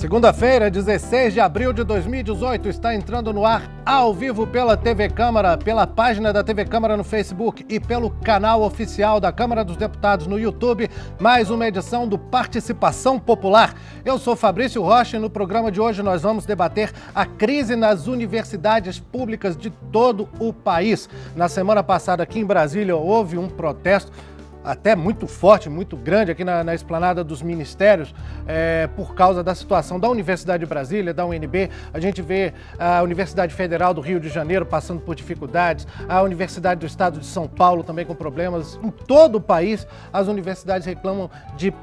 Segunda-feira, 16 de abril de 2018, está entrando no ar ao vivo pela TV Câmara, pela página da TV Câmara no Facebook e pelo canal oficial da Câmara dos Deputados no YouTube, mais uma edição do Participação Popular. Eu sou Fabrício Rocha e no programa de hoje nós vamos debater a crise nas universidades públicas de todo o país. Na semana passada aqui em Brasília houve um protesto até muito forte, muito grande aqui na esplanada dos ministérios, por causa da situação da Universidade de Brasília, da UNB. A gente vê a Universidade Federal do Rio de Janeiro passando por dificuldades, a Universidade do Estado de São Paulo também com problemas. Em todo o país, as universidades reclamam de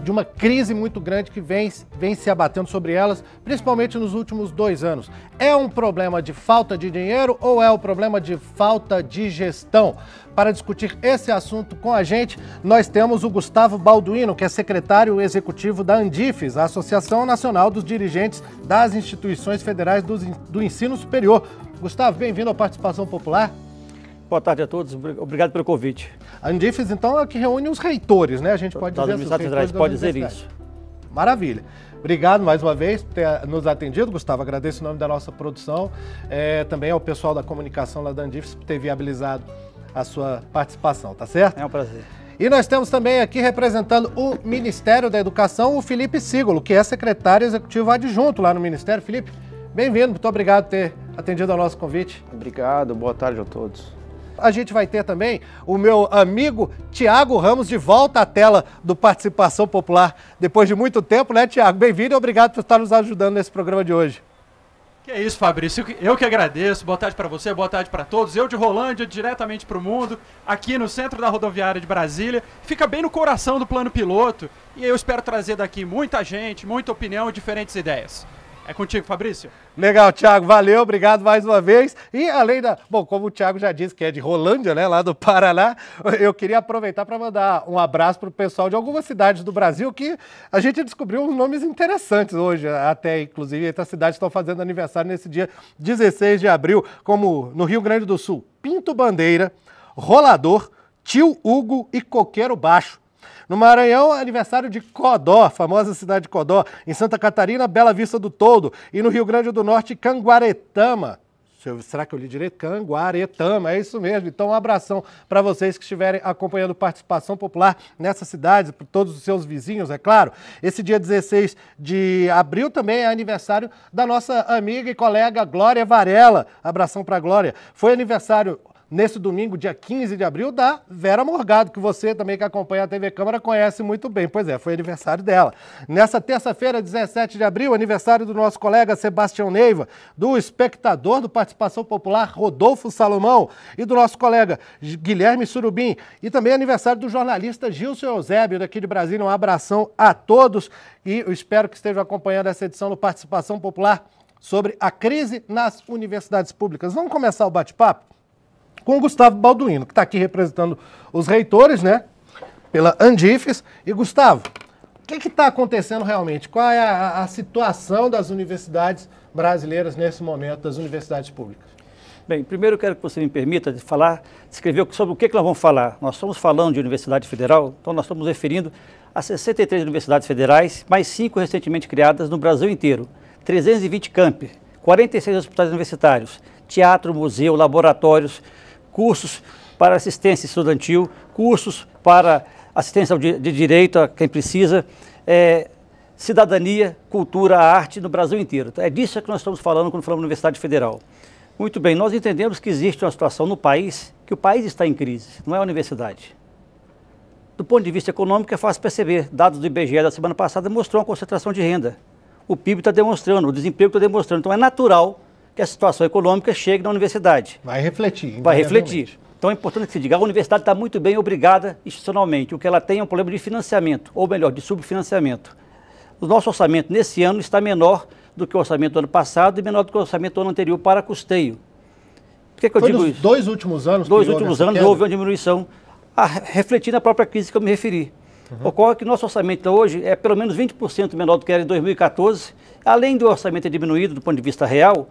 uma crise muito grande que vem se abatendo sobre elas, principalmente nos últimos 2 anos. É um problema de falta de dinheiro ou é um problema de falta de gestão? Para discutir esse assunto com a gente, nós temos o Gustavo Balduino, que é secretário executivo da Andifes, a Associação Nacional dos Dirigentes das Instituições Federais do Ensino Superior. Gustavo, bem-vindo à Participação Popular. Boa tarde a todos, obrigado pelo convite. A Andifes, então, é que reúne os reitores, né? A gente pode dizer isso. Federais, pode dizer isso. Maravilha. Obrigado mais uma vez por ter nos atendido, Gustavo. Agradeço em nome da nossa produção. Também ao pessoal da comunicação lá da Andifes por ter viabilizado a sua participação, tá certo? É um prazer. E nós temos também aqui representando o Ministério da Educação, o Felipe Sigolo, que é secretário executivo adjunto lá no Ministério. Felipe, bem-vindo. Muito obrigado por ter atendido ao nosso convite. Obrigado, boa tarde a todos. A gente vai ter também o meu amigo Tiago Ramos de volta à tela do Participação Popular depois de muito tempo, né, Tiago? Bem-vindo e obrigado por estar nos ajudando nesse programa de hoje. Que é isso, Fabrício. Eu que agradeço. Boa tarde para você, boa tarde para todos. Eu de Rolândia, diretamente para o mundo, aqui no centro da rodoviária de Brasília. Fica bem no coração do plano piloto e eu espero trazer daqui muita gente, muita opinião e diferentes ideias. É contigo, Fabrício. Legal, Thiago, valeu, obrigado mais uma vez. E além bom, como o Thiago já disse que é de Rolândia, né, lá do Paraná, eu queria aproveitar para mandar um abraço para o pessoal de algumas cidades do Brasil que a gente descobriu uns nomes interessantes hoje, até inclusive outras cidades estão fazendo aniversário nesse dia 16 de abril, como no Rio Grande do Sul, Pinto Bandeira, Rolador, Tio Hugo e Coqueiro Baixo. No Maranhão, aniversário de Codó, famosa cidade de Codó. Em Santa Catarina, Bela Vista do Toldo. E no Rio Grande do Norte, Canguaretama. Será que eu li direito? Canguaretama, é isso mesmo. Então, um abração para vocês que estiverem acompanhando Participação Popular nessas cidades, para todos os seus vizinhos, é claro. Esse dia 16 de abril também é aniversário da nossa amiga e colega Glória Varela. Abração para Glória. Foi aniversário nesse domingo, dia 15 de abril, da Vera Morgado, que você também que acompanha a TV Câmara conhece muito bem. Pois é, foi aniversário dela. Nessa terça-feira, 17 de abril, aniversário do nosso colega Sebastião Neiva, do espectador do Participação Popular, Rodolfo Salomão, e do nosso colega Guilherme Surubim. E também aniversário do jornalista Gilson Eusébio, daqui de Brasília. Um abração a todos e eu espero que estejam acompanhando essa edição do Participação Popular sobre a crise nas universidades públicas. Vamos começar o bate-papo com o Gustavo Balduino, que está aqui representando os reitores, né, pela Andifes. E, Gustavo, o que está acontecendo realmente? Qual é a situação das universidades brasileiras nesse momento, das universidades públicas? Bem, primeiro eu quero que você me permita descrever sobre o que nós vamos falar. Nós estamos falando de Universidade Federal, então nós estamos referindo a 63 universidades federais, mais 5 recentemente criadas no Brasil inteiro, 320 campi, 46 hospitais universitários, teatro, museu, laboratórios, cursos para assistência estudantil, cursos para assistência de direito a quem precisa, cidadania, cultura, arte no Brasil inteiro. É disso que nós estamos falando quando falamos de Universidade Federal. Muito bem, nós entendemos que existe uma situação no país, que o país está em crise, não é a universidade. Do ponto de vista econômico é fácil perceber, dados do IBGE da semana passada mostrou uma concentração de renda. O PIB está demonstrando, o desemprego está demonstrando, então é natural que a situação econômica chegue na universidade. Vai refletir. Vai refletir. Então é importante que se diga, a universidade está muito bem obrigada institucionalmente. O que ela tem é um problema de financiamento, ou melhor, de subfinanciamento. O nosso orçamento nesse ano está menor do que o orçamento do ano passado e menor do que o orçamento do ano anterior para custeio. Por que eu digo isso? 2 últimos anos? 2 últimos anos houve uma diminuição, a refletir na própria crise que eu me referi. Ocorre que nosso orçamento hoje é pelo menos 20% menor do que era em 2014, além do orçamento ter diminuído do ponto de vista real,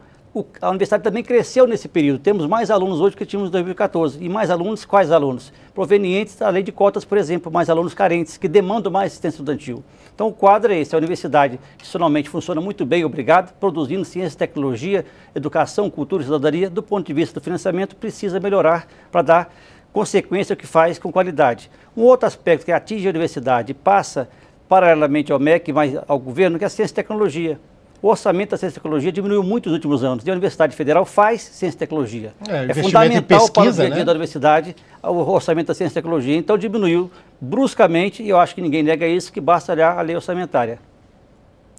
A universidade também cresceu nesse período. Temos mais alunos hoje do que tínhamos em 2014. E mais alunos, quais alunos? Provenientes da lei de cotas, por exemplo, mais alunos carentes, que demandam mais assistência estudantil. Então o quadro é esse, a universidade institucionalmente funciona muito bem, obrigado, produzindo ciência, tecnologia, educação, cultura e cidadania. Do ponto de vista do financiamento, precisa melhorar para dar consequência ao que faz com qualidade. Um outro aspecto que atinge a universidade e passa paralelamente ao MEC, mas ao governo, que é a ciência e tecnologia. O orçamento da ciência e tecnologia diminuiu muito nos últimos anos. E a Universidade Federal faz ciência e tecnologia. É fundamental para o dia a dia da universidade o orçamento da ciência e tecnologia. Então diminuiu bruscamente, e eu acho que ninguém nega isso, que basta olhar a lei orçamentária.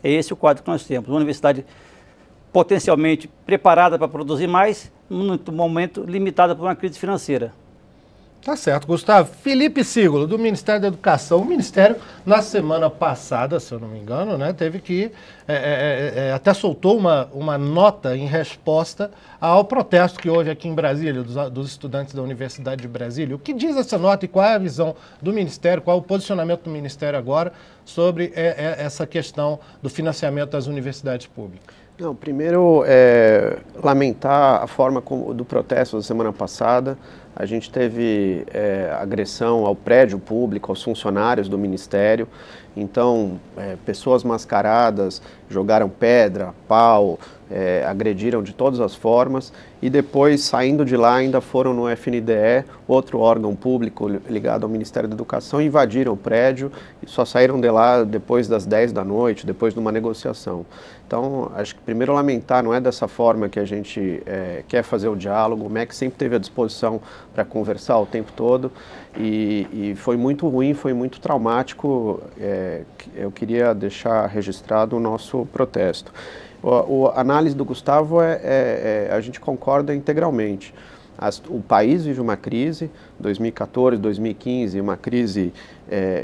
É esse o quadro que nós temos. Uma universidade potencialmente preparada para produzir mais, num momento limitada por uma crise financeira. Tá certo, Gustavo. Felipe Sígulo, do Ministério da Educação. O Ministério, na semana passada, se eu não me engano, né, teve que, até soltou uma nota em resposta ao protesto que houve aqui em Brasília, dos estudantes da Universidade de Brasília. O que diz essa nota e qual é a visão do Ministério, qual é o posicionamento do Ministério agora sobre essa questão do financiamento das universidades públicas? Não, primeiro, lamentar a forma do protesto da semana passada. A gente teve agressão ao prédio público, aos funcionários do Ministério. Então, pessoas mascaradas jogaram pedra, pau, agrediram de todas as formas. E depois, saindo de lá, ainda foram no FNDE, outro órgão público ligado ao Ministério da Educação, invadiram o prédio e só saíram de lá depois das 10 da noite, depois de uma negociação. Então, acho que primeiro lamentar, não é dessa forma que a gente quer fazer o diálogo. O MEC sempre teve à disposição para conversar o tempo todo e foi muito ruim, foi muito traumático. Eu queria deixar registrado o nosso protesto. A análise do Gustavo a gente concorda integralmente. O país vive uma crise, 2014, 2015, uma crise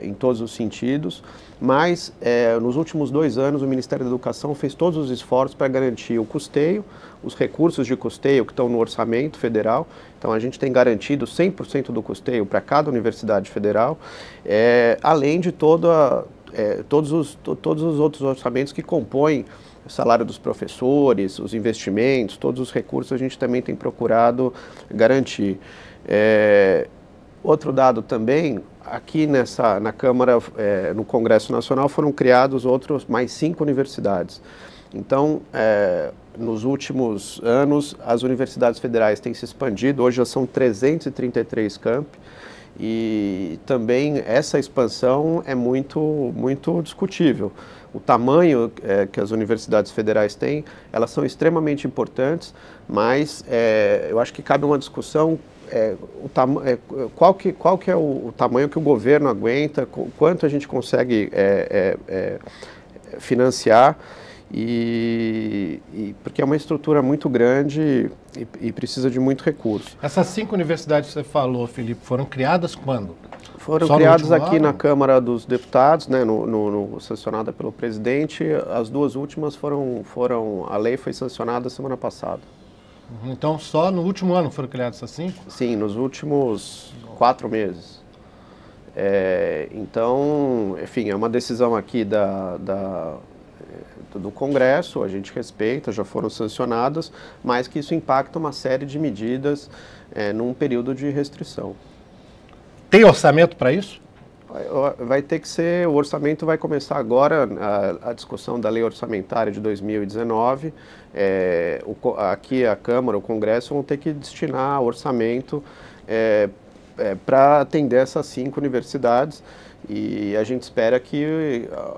em todos os sentidos, mas nos últimos 2 anos o Ministério da Educação fez todos os esforços para garantir o custeio, os recursos de custeio que estão no orçamento federal. Então a gente tem garantido 100% do custeio para cada universidade federal, além de todos os outros orçamentos que compõem o salário dos professores, os investimentos, todos os recursos a gente também tem procurado garantir. Outro dado também, aqui na Câmara, no Congresso Nacional, foram criados mais 5 universidades. Então, nos últimos anos, as universidades federais têm se expandido, hoje já são 333 campi, e também essa expansão é muito discutível. O tamanho que as universidades federais têm, elas são extremamente importantes, mas eu acho que cabe uma discussão, qual que é o tamanho que o governo aguenta, quanto a gente consegue financiar, porque é uma estrutura muito grande e precisa de muito recurso. Essas 5 universidades que você falou, Felipe, foram criadas quando? Foram criadas aqui na Câmara dos Deputados, né, sancionada pelo presidente. As 2 últimas a lei foi sancionada semana passada. Então só no último ano foram criadas essas 5? Sim, nos últimos 4 meses. Então, enfim, é uma decisão aqui do Congresso, a gente respeita, já foram sancionadas, mas que isso impacta uma série de medidas num período de restrição. Tem orçamento para isso? Vai ter que ser, o orçamento vai começar agora, a discussão da lei orçamentária de 2019, aqui a Câmara, o Congresso vão ter que destinar orçamento para atender essas 5 universidades. E a gente espera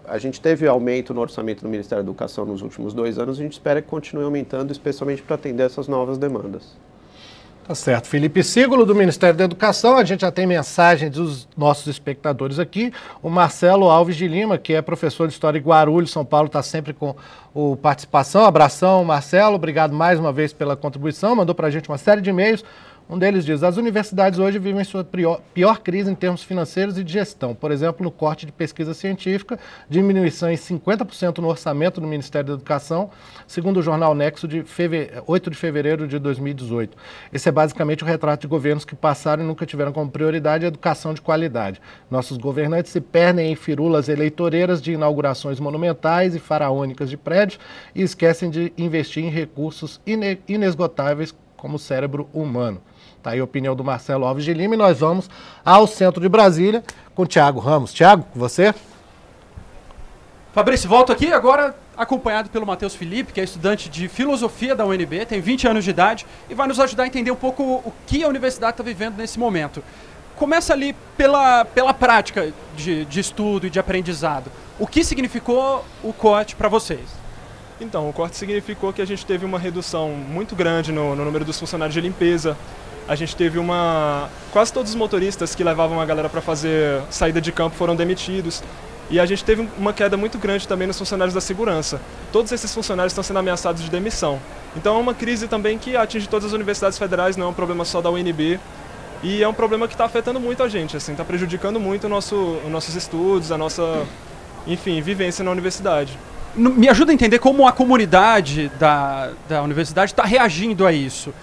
a gente teve aumento no orçamento do Ministério da Educação nos últimos 2 anos, a gente espera que continue aumentando, especialmente para atender essas novas demandas. Tá certo. Felipe Sígulo, do Ministério da Educação. A gente já tem mensagem dos nossos espectadores aqui. O Marcelo Alves de Lima, que é professor de História em Guarulhos, São Paulo, está sempre com participação. Abração, Marcelo. Obrigado mais uma vez pela contribuição. Mandou para a gente uma série de e-mails. Um deles diz: as universidades hoje vivem sua pior crise em termos financeiros e de gestão. Por exemplo, no corte de pesquisa científica, diminuição em 50% no orçamento do Ministério da Educação, segundo o jornal Nexo de 8 de fevereiro de 2018. Esse é basicamente o retrato de governos que passaram e nunca tiveram como prioridade a educação de qualidade. Nossos governantes se perdem em firulas eleitoreiras de inaugurações monumentais e faraônicas de prédios e esquecem de investir em recursos inesgotáveis como o cérebro humano. Está aí a opinião do Marcelo Alves de Lima e nós vamos ao centro de Brasília com o Thiago Ramos. Thiago, com você? Fabrício, volto aqui agora acompanhado pelo Matheus Felipe, que é estudante de filosofia da UNB, tem 20 anos de idade e vai nos ajudar a entender um pouco o que a universidade está vivendo nesse momento. Começa ali pela prática de estudo e de aprendizado. O que significou o corte para vocês? Então, o corte significou que a gente teve uma redução muito grande no número dos funcionários de limpeza. A gente teve quase todos os motoristas que levavam a galera para fazer saída de campo foram demitidos. E a gente teve uma queda muito grande também nos funcionários da segurança. Todos esses funcionários estão sendo ameaçados de demissão. Então é uma crise também que atinge todas as universidades federais, não é um problema só da UNB. E é um problema que está afetando muito a gente, assim, está prejudicando muito os nossos estudos, a nossa, enfim, vivência na universidade. Me ajuda a entender como a comunidade da universidade está reagindo a isso.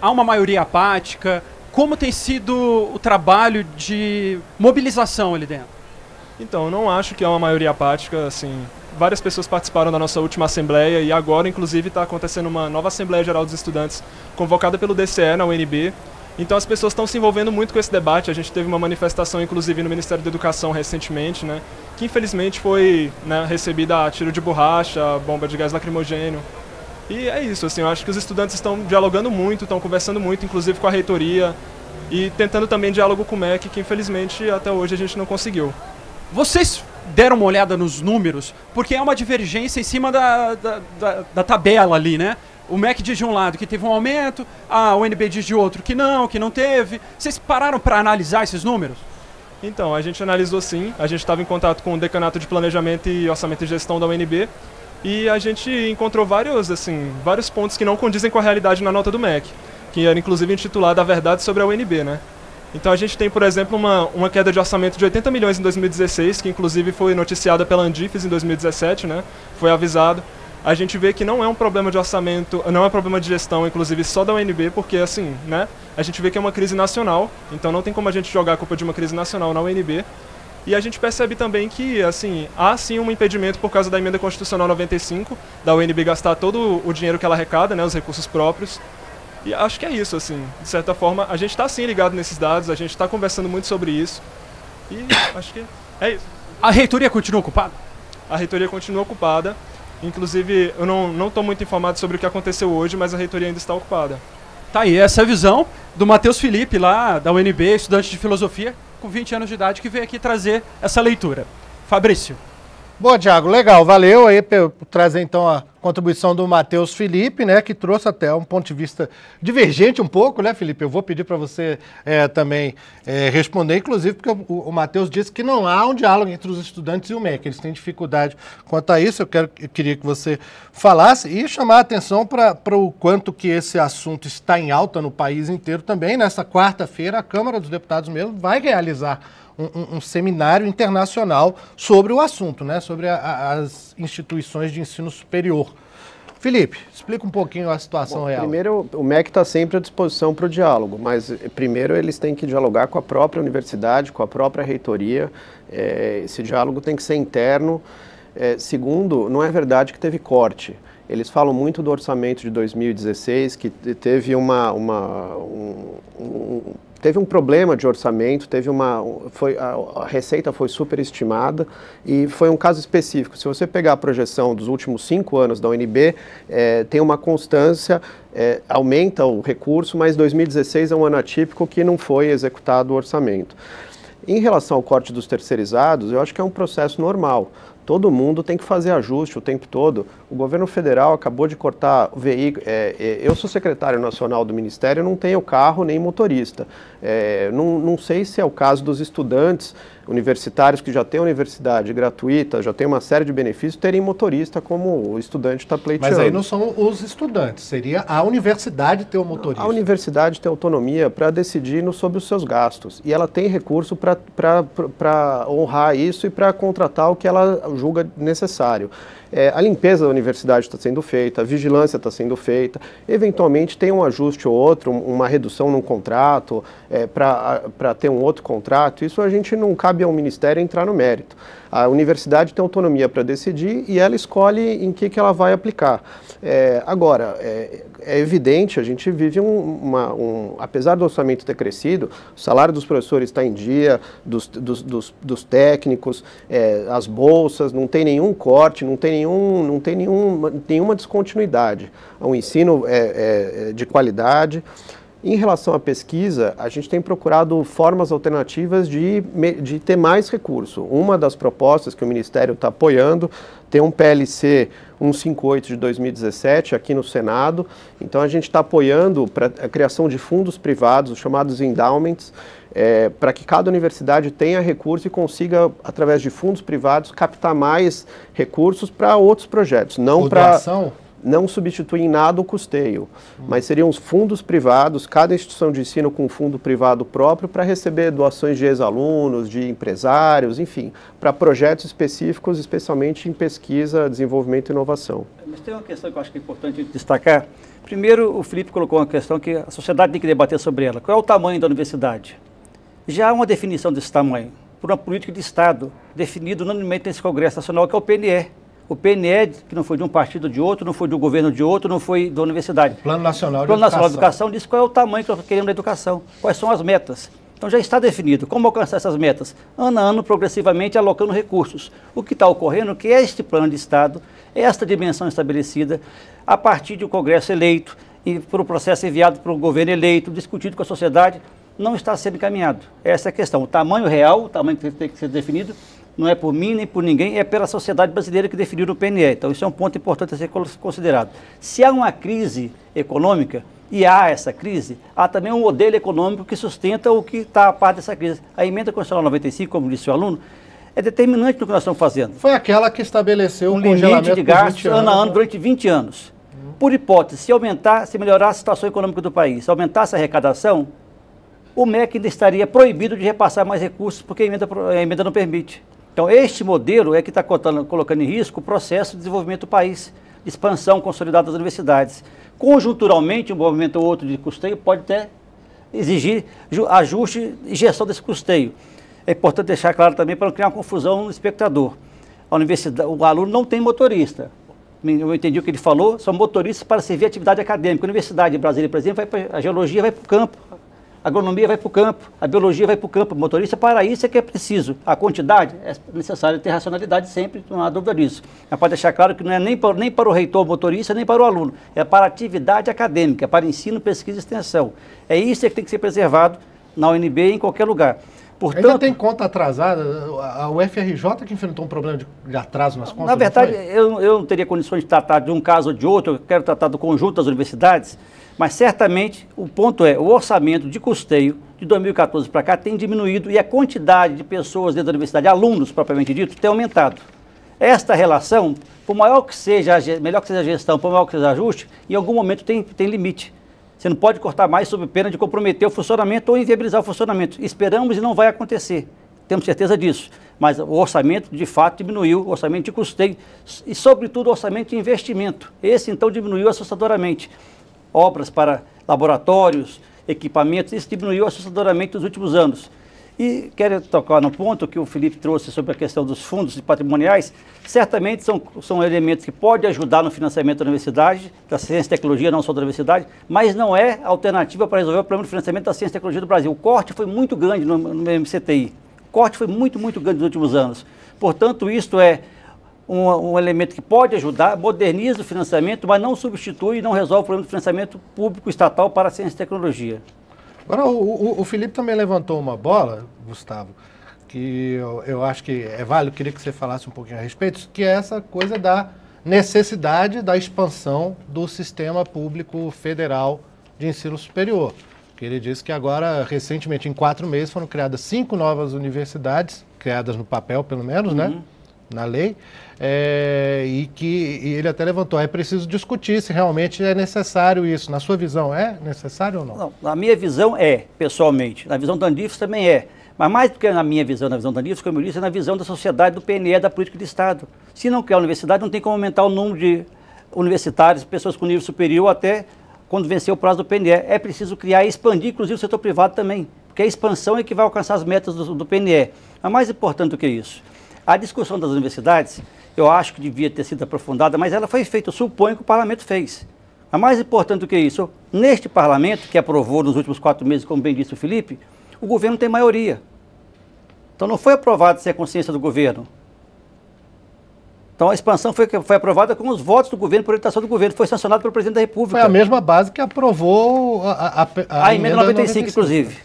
Há uma maioria apática? Como tem sido o trabalho de mobilização ali dentro? Então, eu não acho que é uma maioria apática. Assim, várias pessoas participaram da nossa última assembleia e agora, inclusive, está acontecendo uma nova Assembleia Geral dos Estudantes convocada pelo DCE na UNB. Então as pessoas estão se envolvendo muito com esse debate. A gente teve uma manifestação, inclusive, no Ministério da Educação recentemente, né, que infelizmente foi, né, recebida a tiro de borracha, bomba de gás lacrimogêneo. E é isso, assim, eu acho que os estudantes estão dialogando muito, estão conversando muito, inclusive com a reitoria, e tentando também diálogo com o MEC, que infelizmente até hoje a gente não conseguiu. Vocês deram uma olhada nos números, porque é uma divergência em cima da tabela ali, né? O MEC diz de um lado que teve um aumento, a UNB diz de outro que não teve. Vocês pararam para analisar esses números? Então, a gente analisou sim, a gente estava em contato com o Decanato de Planejamento e Orçamento e Gestão da UNB e a gente encontrou vários pontos que não condizem com a realidade na nota do MEC, que era inclusive intitulada A Verdade sobre a UNB, né? Então a gente tem, por exemplo, uma queda de orçamento de 80 milhões em 2016, que inclusive foi noticiada pela Andifes em 2017, né? Foi avisado. A gente vê que não é um problema de orçamento, não é um problema de gestão, inclusive só da UNB, porque assim, né, a gente vê que é uma crise nacional, então não tem como a gente jogar a culpa de uma crise nacional na UNB. E a gente percebe também que, assim, há sim um impedimento por causa da Emenda Constitucional 95, da UNB gastar todo o dinheiro que ela arrecada, né, os recursos próprios. E acho que é isso, assim, de certa forma, a gente está sim ligado nesses dados, a gente está conversando muito sobre isso, e acho que é isso. A reitoria continua ocupada? A reitoria continua ocupada. Inclusive, eu não estou muito informado sobre o que aconteceu hoje, mas a reitoria ainda está ocupada. Tá aí, essa é a visão do Matheus Felipe, lá da UNB, estudante de filosofia, com 20 anos de idade, que veio aqui trazer essa leitura. Fabrício. Bom, Thiago, legal. Valeu aí por trazer, então, a contribuição do Matheus Felipe, né, que trouxe até um ponto de vista divergente um pouco, né, Felipe? Eu vou pedir para você também responder, inclusive, porque o Matheus disse que não há um diálogo entre os estudantes e o MEC. Eles têm dificuldade quanto a isso. Eu queria que você falasse e chamar a atenção para o quanto que esse assunto está em alta no país inteiro também. Nessa quarta-feira, a Câmara dos Deputados mesmo vai realizar um seminário internacional sobre o assunto, né? Sobre as instituições de ensino superior. Felipe, explica um pouquinho a situação real. Primeiro, o MEC está sempre à disposição para o diálogo, mas primeiro eles têm que dialogar com a própria universidade, com a própria reitoria. Esse diálogo tem que ser interno. Segundo, não é verdade que teve corte. Eles falam muito do orçamento de 2016, que teve teve um problema de orçamento, a receita foi superestimada e foi um caso específico. Se você pegar a projeção dos últimos 5 anos da UNB, tem uma constância, aumenta o recurso, mas 2016 é um ano atípico que não foi executado o orçamento. Em relação ao corte dos terceirizados, eu acho que é um processo normal. Todo mundo tem que fazer ajuste o tempo todo. O governo federal acabou de cortar o veículo. Eu sou secretário nacional do Ministério, não tenho carro nem motorista. Não sei se é o caso dos estudantes universitários que já têm universidade gratuita, já tem uma série de benefícios, terem motorista como o estudante está pleiteando. Mas aí não são os estudantes, seria a universidade ter o motorista. A universidade tem autonomia para decidir sobre os seus gastos e ela tem recurso para honrar isso e para contratar o que ela julga necessário. A limpeza da universidade está sendo feita, a vigilância está sendo feita, eventualmente tem um ajuste ou outro, uma redução num contrato, para ter um outro contrato, isso a gente não cabe ao Ministério entrar no mérito. A universidade tem autonomia para decidir e ela escolhe em que ela vai aplicar. Agora, é evidente, a gente vive apesar do orçamento ter crescido, o salário dos professores está em dia, dos técnicos, as bolsas, não tem nenhum corte, não tem nenhuma descontinuidade. O ensino de qualidade. Em relação à pesquisa, a gente tem procurado formas alternativas de ter mais recurso. Uma das propostas que o Ministério está apoiando tem um PLC 158 de 2017 aqui no Senado. Então a gente está apoiando a criação de fundos privados, os chamados endowments, para que cada universidade tenha recurso e consiga, através de fundos privados, captar mais recursos para outros projetos. Não substitui em nada o custeio, mas seriam os fundos privados, cada instituição de ensino com um fundo privado próprio para receber doações de ex-alunos, de empresários, enfim, para projetos específicos, especialmente em pesquisa, desenvolvimento e inovação. Mas tem uma questão que eu acho que é importante destacar. Primeiro, o Felipe colocou uma questão que a sociedade tem que debater sobre ela. Qual é o tamanho da universidade? Já há uma definição desse tamanho, por uma política de Estado, definida unanimemente nesse Congresso Nacional, que é o PNE. O PNE, que não foi de um partido ou de outro, não foi do governo de outro, não foi da universidade. Plano Nacional de Educação diz qual é o tamanho que nós queremos da educação, quais são as metas. Então já está definido como alcançar essas metas, ano a ano, progressivamente alocando recursos. O que está ocorrendo é que este plano de Estado, esta dimensão estabelecida, a partir de um Congresso eleito, e por um processo enviado para o governo eleito, discutido com a sociedade, não está sendo encaminhado. Essa é a questão. O tamanho real, o tamanho que tem que ser definido, não é por mim nem por ninguém, é pela sociedade brasileira que definiu o PNE. Então isso é um ponto importante a ser considerado. Se há uma crise econômica, e há essa crise, há também um modelo econômico que sustenta o que está a par dessa crise. A emenda constitucional 95, como disse o aluno, é determinante no que nós estamos fazendo. Foi aquela que estabeleceu um limite de gastos ano a ano durante 20 anos. Por hipótese, se melhorar a situação econômica do país, aumentasse a arrecadação, o MEC ainda estaria proibido de repassar mais recursos, porque a emenda não permite. Então, este modelo é que está colocando em risco o processo de desenvolvimento do país, de expansão consolidada das universidades. Conjunturalmente, um movimento ou outro de custeio pode até exigir ajuste e gestão desse custeio. É importante deixar claro também para não criar uma confusão no espectador. O aluno não tem motorista. Eu entendi o que ele falou, são motoristas para servir a atividade acadêmica. A Universidade de Brasília, por exemplo, a geologia vai para o campo. A agronomia vai para o campo, a biologia vai para o campo, o motorista, para isso é que é preciso. A quantidade é necessário ter racionalidade sempre, não há dúvida disso. Mas pode deixar claro que não é nem para o reitor motorista, nem para o aluno, é para a atividade acadêmica, para ensino, pesquisa e extensão. É isso que tem que ser preservado na UNB e em qualquer lugar. Portanto, ainda tem conta atrasada? A UFRJ que enfrentou um problema de atraso nas contas? Na verdade, eu não teria condições de tratar de um caso ou de outro, eu quero tratar do conjunto das universidades, mas certamente o ponto é, o orçamento de custeio de 2014 para cá tem diminuído e a quantidade de pessoas dentro da universidade, alunos propriamente dito, tem aumentado. Esta relação, por maior que seja, melhor que seja a gestão, por maior que seja o ajuste, em algum momento tem limite. Você não pode cortar mais sob pena de comprometer o funcionamento ou inviabilizar o funcionamento. Esperamos e não vai acontecer. Temos certeza disso. Mas o orçamento, de fato, diminuiu, o orçamento de custeio e, sobretudo, o orçamento de investimento. Esse, então, diminuiu assustadoramente. Obras para laboratórios, equipamentos, isso diminuiu assustadoramente nos últimos anos. E quero tocar no ponto que o Felipe trouxe sobre a questão dos fundos patrimoniais. Certamente são elementos que podem ajudar no financiamento da universidade, da ciência e tecnologia, não só da universidade, mas não é alternativa para resolver o problema do financiamento da ciência e tecnologia do Brasil. O corte foi muito grande no MCTI. O corte foi muito grande nos últimos anos. Portanto, isto é um elemento que pode ajudar, moderniza o financiamento, mas não substitui e não resolve o problema do financiamento público estatal para a ciência e tecnologia. Agora, o Felipe também levantou uma bola, Gustavo, e eu acho que é válido, queria que você falasse um pouquinho a respeito, que é essa coisa da necessidade da expansão do sistema público federal de ensino superior. Que ele disse que agora, recentemente, em 4 meses, foram criadas 5 novas universidades, criadas no papel, pelo menos, né? Na lei, e ele até levantou, é preciso discutir se realmente é necessário isso. Na sua visão, é necessário ou não? Não, na minha visão pessoalmente. Na visão do Andifes também é. Mas mais do que na minha visão, na visão do Andifes, como eu disse, é na visão da sociedade, do PNE, da política de Estado. Se não criar universidade, não tem como aumentar o número de universitários, pessoas com nível superior, até quando vencer o prazo do PNE. É preciso criar e expandir, inclusive, o setor privado também. Porque a expansão é que vai alcançar as metas do PNE. Mas mais importante do que isso, a discussão das universidades, eu acho que devia ter sido aprofundada, mas ela foi feita, eu suponho que o parlamento fez. Mas mais importante do que isso, neste parlamento, que aprovou nos últimos 4 meses, como bem disse o Felipe, o governo tem maioria. Então não foi aprovado sem a consciência do governo. Então a expansão foi aprovada com os votos do governo, por orientação do governo, foi sancionado pelo presidente da República. Foi a mesma base que aprovou a emenda 95, inclusive.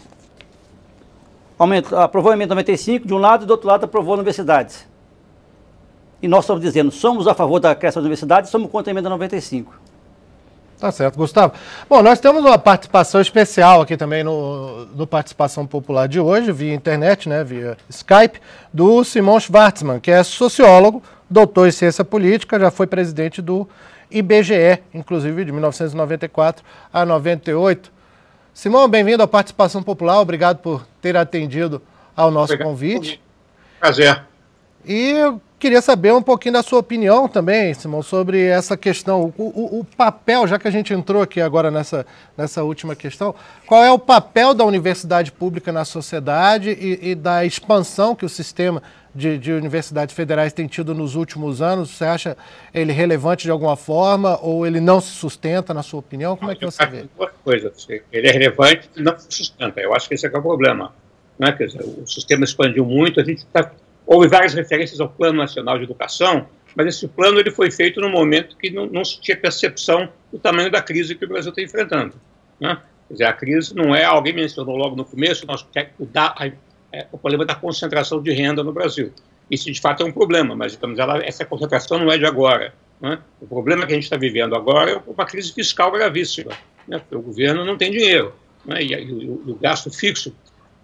Aprovou a emenda 95 de um lado e do outro lado aprovou universidades. E nós estamos dizendo, somos a favor da criação das universidades, somos contra a emenda 95. Tá certo, Gustavo. Bom, nós temos uma participação especial aqui também no Participação Popular de hoje, via internet, né, via Skype, do Simão Schwartzman, que é sociólogo, doutor em ciência política, já foi presidente do IBGE, inclusive de 1994 a 98. Simão, bem-vindo à Participação Popular, obrigado por ter atendido ao nosso convite. Prazer. E eu queria saber um pouquinho da sua opinião também, Simão, sobre essa questão, o papel, já que a gente entrou aqui agora nessa última questão, qual é o papel da universidade pública na sociedade e da expansão que o sistema de universidades federais tem tido nos últimos anos? Você acha ele relevante de alguma forma ou ele não se sustenta, na sua opinião? Como é que você vê? Duas coisas. Ele é relevante e não se sustenta. Eu acho que esse é o problema. Né? Quer dizer, o sistema expandiu muito, houve várias referências ao Plano Nacional de Educação, mas esse plano ele foi feito num momento que não se tinha percepção do tamanho da crise que o Brasil está enfrentando. Né? Quer dizer, a crise não é, alguém mencionou logo no começo, nós queremos mudar o problema da concentração de renda no Brasil. Isso, de fato, é um problema, mas essa concentração não é de agora. Né? O problema que a gente está vivendo agora é uma crise fiscal gravíssima, né? Porque o governo não tem dinheiro, né? E o gasto fixo,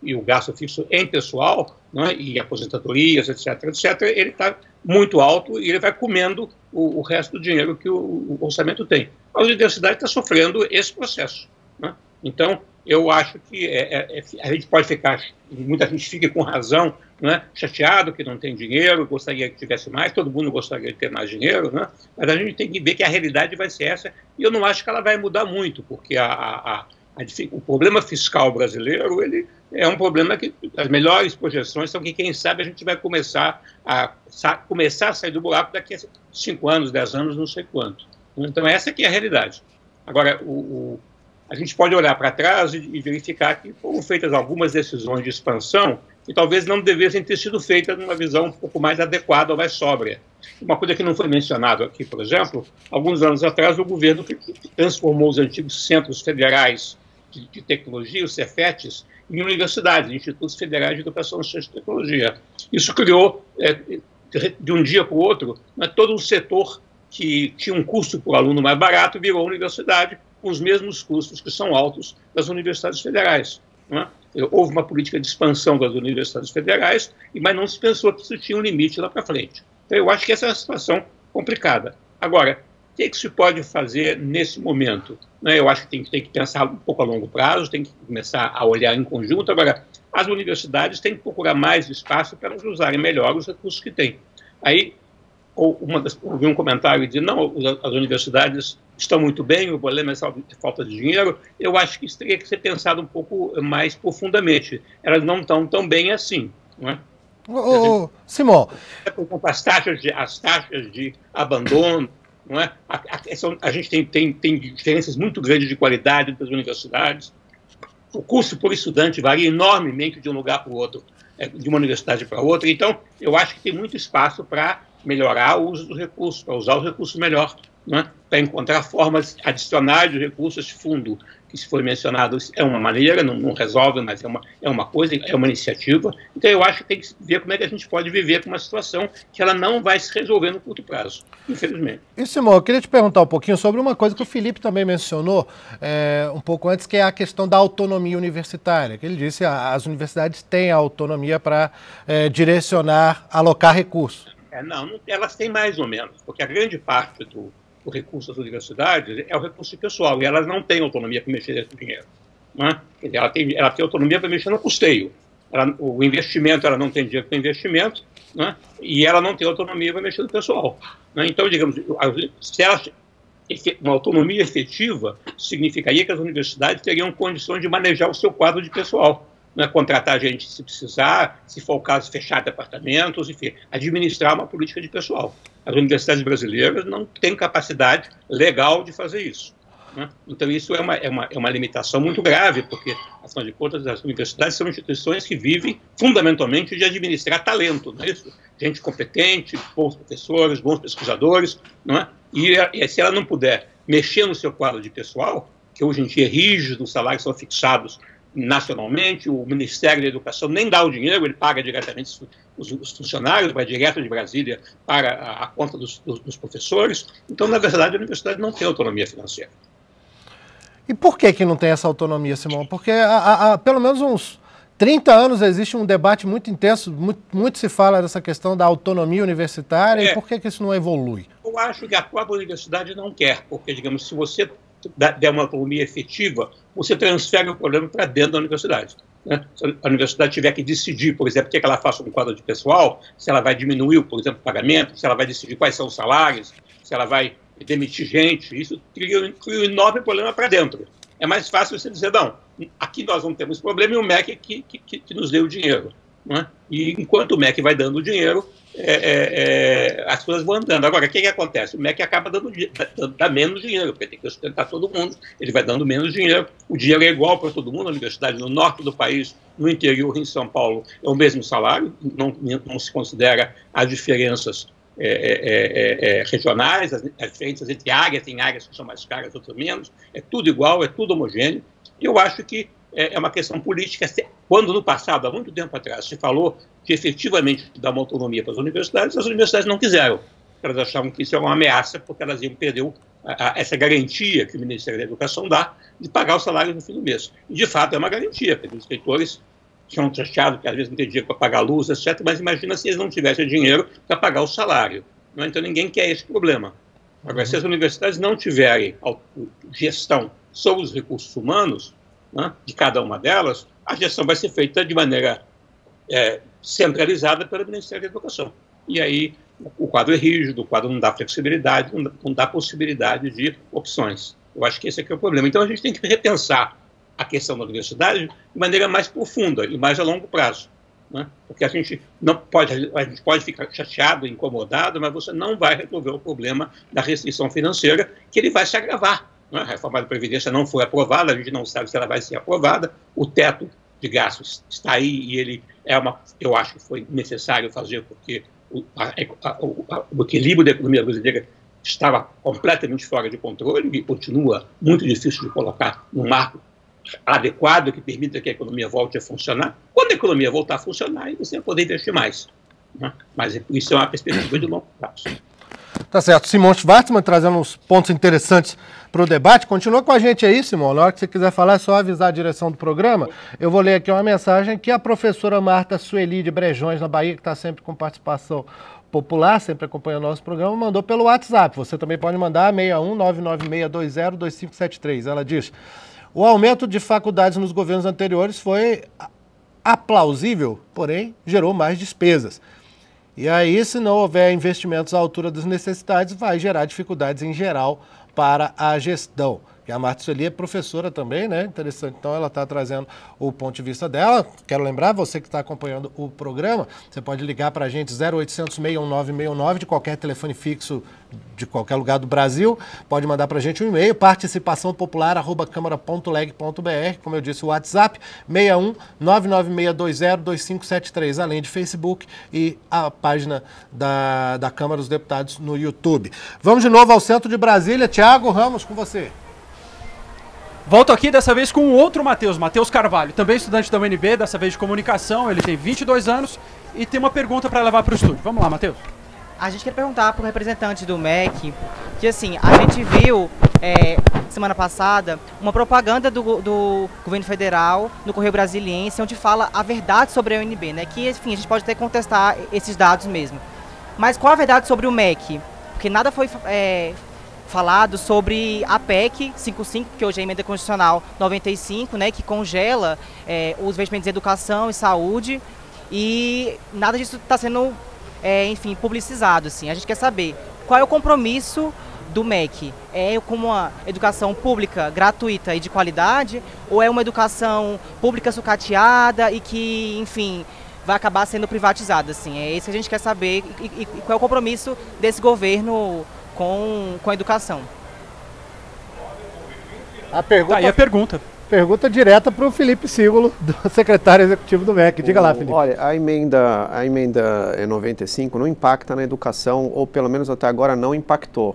e o gasto fixo em pessoal, né? E aposentadorias, etc., ele está muito alto e ele vai comendo o resto do dinheiro que o orçamento tem. A universidade está sofrendo esse processo. Né? Então, eu acho que a gente pode ficar, muita gente fica com razão, né, chateado que não tem dinheiro, gostaria que tivesse mais, todo mundo gostaria de ter mais dinheiro, né, mas a gente tem que ver que a realidade vai ser essa, e eu não acho que ela vai mudar muito, porque o problema fiscal brasileiro, ele é um problema que as melhores projeções são que, quem sabe, a gente vai começar a sair do buraco daqui a 5 anos, 10 anos, não sei quanto. Então, essa aqui é a realidade. Agora, a gente pode olhar para trás e verificar que foram feitas algumas decisões de expansão que talvez não devessem ter sido feitas numa visão um pouco mais adequada ou mais sóbria. Uma coisa que não foi mencionado aqui, por exemplo, alguns anos atrás o governo transformou os antigos centros federais de tecnologia, os Cefetes, em universidades, Institutos Federais de Educação, Ciência e Tecnologia. Isso criou, de um dia para o outro, todo um setor que tinha um custo por aluno mais barato virou universidade, com os mesmos custos que são altos das universidades federais. Né? Houve uma política de expansão das universidades federais, mas não se pensou que isso tinha um limite lá para frente. Então, eu acho que essa é uma situação complicada. Agora, o que se pode fazer nesse momento? Né? Eu acho que tem que pensar um pouco a longo prazo, tem que começar a olhar em conjunto. Agora, as universidades têm que procurar mais espaço para elas usarem melhor os recursos que têm. Aí, ouvi um comentário de não, as universidades estão muito bem, o problema é falta de dinheiro. Eu acho que isso teria que ser pensado um pouco mais profundamente. Elas não estão tão bem assim, não é? Simão, por exemplo, as taxas de abandono, não é? A gente tem diferenças muito grandes de qualidade entre as universidades. O custo por estudante varia enormemente de um lugar para o outro, de uma universidade para outra. Então, eu acho que tem muito espaço para melhorar o uso dos recursos, para usar os recursos melhor. né, para encontrar formas adicionais de recursos. Esse fundo que se foi mencionado é uma maneira, não resolve, mas é uma coisa, é uma iniciativa. Então eu acho que tem que ver como é que a gente pode viver com uma situação que ela não vai se resolver no curto prazo, infelizmente. E Simão, eu queria te perguntar um pouquinho sobre uma coisa que o Felipe também mencionou um pouco antes, que é a questão da autonomia universitária, que ele disse que as universidades têm a autonomia para direcionar, alocar recursos. Não, elas têm mais ou menos, porque a grande parte do recurso das universidades é o recurso pessoal, e elas não têm autonomia para mexer nesse dinheiro. Né? Ela tem autonomia para mexer no custeio. O investimento, ela não tem dinheiro para investimento, né? E ela não tem autonomia para mexer no pessoal. Né? Então, digamos, se ela uma autonomia efetiva, significaria que as universidades teriam condições de manejar o seu quadro de pessoal. Né, contratar gente se precisar, se for o caso, fechar departamentos, enfim, administrar uma política de pessoal. As universidades brasileiras não têm capacidade legal de fazer isso. Né? Então, isso é uma limitação muito grave, porque, afinal de contas, as universidades são instituições que vivem fundamentalmente de administrar talento, não é isso? Gente competente, bons professores, bons pesquisadores, não é? E se ela não puder mexer no seu quadro de pessoal, que hoje em dia é rígido, os salários são fixados nacionalmente, o Ministério da Educação nem dá o dinheiro, ele paga diretamente os funcionários, vai direto de Brasília para a conta dos professores. Então, na verdade, a universidade não tem autonomia financeira. E por que não tem essa autonomia, Simão? Porque há pelo menos uns 30 anos existe um debate muito intenso, muito se fala dessa questão da autonomia universitária, e por que isso não evolui? Eu acho que a própria universidade não quer, porque, digamos, se você der uma autonomia efetiva, você transfere o problema para dentro da universidade. Né? Se a universidade tiver que decidir, por exemplo, o que ela faça com o quadro de pessoal, se ela vai diminuir, por exemplo, o pagamento, se ela vai decidir quais são os salários, se ela vai demitir gente, isso cria um enorme problema para dentro. É mais fácil você dizer, não, aqui nós não temos problema e o MEC que nos deu o dinheiro. Né? E enquanto o MEC vai dando o dinheiro, as coisas vão andando. Agora, o que acontece? O MEC acaba dando menos dinheiro, porque tem que sustentar todo mundo, ele vai dando menos dinheiro, o dinheiro é igual para todo mundo, a universidade no norte do país, no interior, em São Paulo, é o mesmo salário, não se considera as diferenças regionais, as diferenças entre áreas, tem áreas que são mais caras, outras menos, é tudo igual, é tudo homogêneo, e eu acho que é uma questão política. Quando no passado, há muito tempo atrás, se falou que efetivamente dar uma autonomia para as universidades não quiseram. Elas achavam que isso era uma ameaça, porque elas iam perder essa garantia que o Ministério da Educação dá de pagar o salário no fim do mês. E, de fato, é uma garantia, porque os reitores tinham chateado que às vezes não tem dinheiro para pagar a luz, etc., mas imagina se eles não tivessem dinheiro para pagar o salário. Não é? Então, ninguém quer esse problema. Agora, se as universidades não tiverem gestão sobre os recursos humanos, né, de cada uma delas, a gestão vai ser feita de maneira centralizada pelo Ministério da Educação. E aí o quadro é rígido, o quadro não dá flexibilidade, não dá possibilidade de opções. Eu acho que esse aqui é o problema. Então a gente tem que repensar a questão da universidade de maneira mais profunda e mais a longo prazo. Né? Porque a gente pode ficar chateado, incomodado, mas você não vai resolver o problema da restrição financeira, que ele vai se agravar. A reforma da Previdência não foi aprovada, a gente não sabe se ela vai ser aprovada, o teto de gastos está aí e ele eu acho que foi necessário fazer porque o equilíbrio da economia brasileira estava completamente fora de controle e continua muito difícil de colocar num marco adequado que permita que a economia volte a funcionar. Quando a economia voltar a funcionar, aí você vai poder investir mais. Né? Mas isso é uma perspectiva de longo prazo. Tá certo. Simão Schwartzman trazendo uns pontos interessantes para o debate. Continua com a gente aí, Simão. Na hora que você quiser falar, é só avisar a direção do programa. Eu vou ler aqui uma mensagem que a professora Marta Sueli de Brejões, na Bahia, que está sempre com participação popular, sempre acompanhando o nosso programa, mandou pelo WhatsApp. Você também pode mandar 61996202573. Ela diz: o aumento de faculdades nos governos anteriores foi aplausível, porém gerou mais despesas. E aí, se não houver investimentos à altura das necessidades, vai gerar dificuldades em geral para a gestão. que a Marta Sueli é professora também, né? Interessante. Então ela está trazendo o ponto de vista dela. Quero lembrar, você que está acompanhando o programa, você pode ligar para a gente 0800 619 619 de qualquer telefone fixo de qualquer lugar do Brasil. Pode mandar para a gente um e-mail, participaçãopopular@câmara.leg.br, como eu disse, o WhatsApp 61 99620 2573, além de Facebook e a página da Câmara dos Deputados no YouTube. Vamos de novo ao centro de Brasília. Tiago Ramos, com você. Volto aqui dessa vez com outro Matheus Carvalho, também estudante da UNB, dessa vez de comunicação. Ele tem 22 anos e tem uma pergunta para levar para o estúdio. Vamos lá, Matheus. A gente quer perguntar para o representante do MEC que, assim, a gente viu semana passada uma propaganda do governo federal no Correio Brasiliense, onde fala a verdade sobre a UNB, né? Que, enfim, a gente pode até contestar esses dados mesmo. Mas qual a verdade sobre o MEC? Porque nada foi falado sobre a PEC 55, que hoje é a Emenda Constitucional 95, né? Que congela os investimentos em educação e saúde, e nada disso está sendo enfim, publicizado, assim. A gente quer saber qual é o compromisso do MEC. É com uma educação pública gratuita e de qualidade, ou é uma educação pública sucateada e que, enfim, vai acabar sendo privatizada, assim? É isso que a gente quer saber, e qual é o compromisso desse governo com a educação. A pergunta... Tá aí a pergunta. Pergunta direta para o Felipe Sígulo, do secretário executivo do MEC. Diga lá, Felipe. Olha, a emenda 95 não impacta na educação, ou pelo menos até agora não impactou.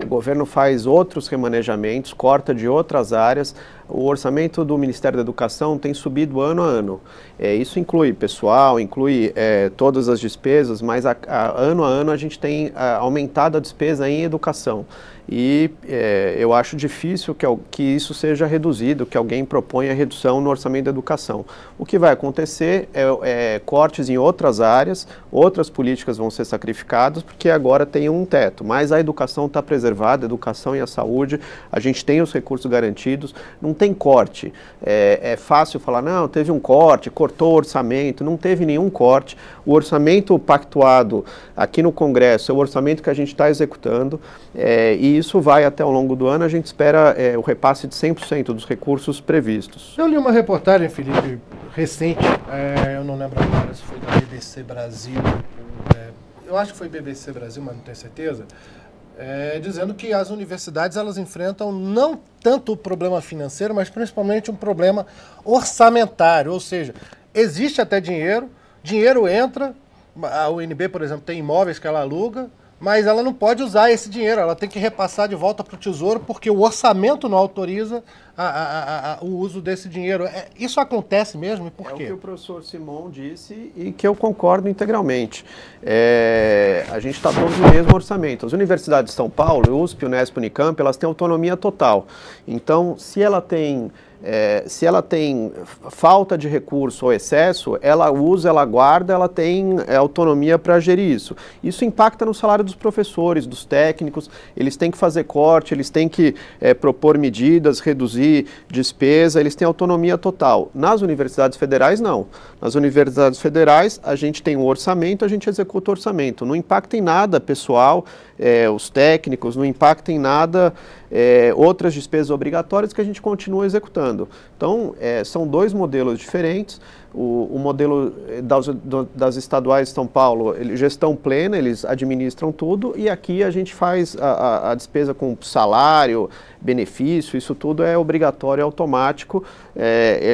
O governo faz outros remanejamentos, corta de outras áreas. O orçamento do Ministério da Educação tem subido ano a ano. Isso inclui pessoal, inclui todas as despesas, mas ano a ano a gente tem aumentado a despesa em educação. E eu acho difícil que isso seja reduzido, que alguém proponha redução no orçamento da educação. O que vai acontecer é cortes em outras áreas, outras políticas vão ser sacrificadas, porque agora tem um teto, mas a educação está preservada, a educação e a saúde, a gente tem os recursos garantidos, não tem corte. É fácil falar, não, teve um corte, cortou o orçamento, não teve nenhum corte. O orçamento pactuado aqui no Congresso é o orçamento que a gente está executando, e isso vai até ao longo do ano, a gente espera o repasse de 100% dos recursos previstos. Eu li uma reportagem, Felipe, recente, eu não lembro agora se foi da BBC Brasil, eu acho que foi BBC Brasil, mas não tenho certeza, dizendo que as universidades elas enfrentam não tanto o problema financeiro, mas principalmente um problema orçamentário, ou seja, existe até dinheiro entra, a UNB, por exemplo, tem imóveis que ela aluga, mas ela não pode usar esse dinheiro, ela tem que repassar de volta para o Tesouro, porque o orçamento não autoriza o uso desse dinheiro. Isso acontece mesmo? E por quê? É o que o professor Simon disse e que eu concordo integralmente. A gente está todos no mesmo orçamento. As universidades de São Paulo, USP, Unesp, Unicamp, elas têm autonomia total. Então, se ela tem falta de recurso ou excesso, ela usa, ela guarda, ela tem autonomia para gerir isso. Isso impacta no salário dos professores, dos técnicos, eles têm que fazer corte, eles têm que propor medidas, reduzir despesa, eles têm autonomia total. Nas universidades federais, não. Nas universidades federais, a gente tem um orçamento, a gente executa o orçamento. Não impacta em nada pessoal, os técnicos, não impacta em nada outras despesas obrigatórias que a gente continua executando. Então, são dois modelos diferentes. O modelo das estaduais de São Paulo, gestão plena, eles administram tudo, e aqui a gente faz a despesa com salário, benefício, isso tudo é obrigatório, é automático,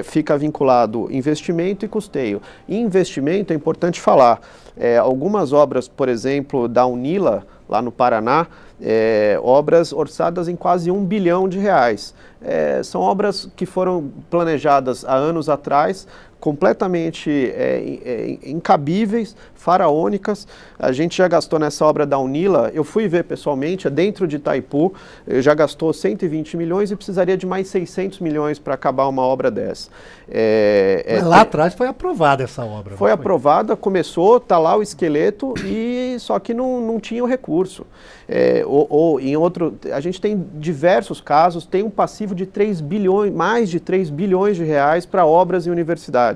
fica vinculado investimento e custeio. E investimento é importante falar. Algumas obras, por exemplo, da Unila, lá no Paraná, obras orçadas em quase R$1 bilhão. São obras que foram planejadas há anos atrás, completamente incabíveis, faraônicas. A gente já gastou nessa obra da Unila, eu fui ver pessoalmente, dentro de Itaipu, já gastou 120 milhões e precisaria de mais 600 milhões para acabar uma obra dessa. Mas lá atrás foi aprovada essa obra. Foi aprovada, começou, está lá o esqueleto, só que não tinha o recurso. A gente tem diversos casos, tem um passivo de 3 bilhões, mais de 3 bilhões de reais para obras e universidades.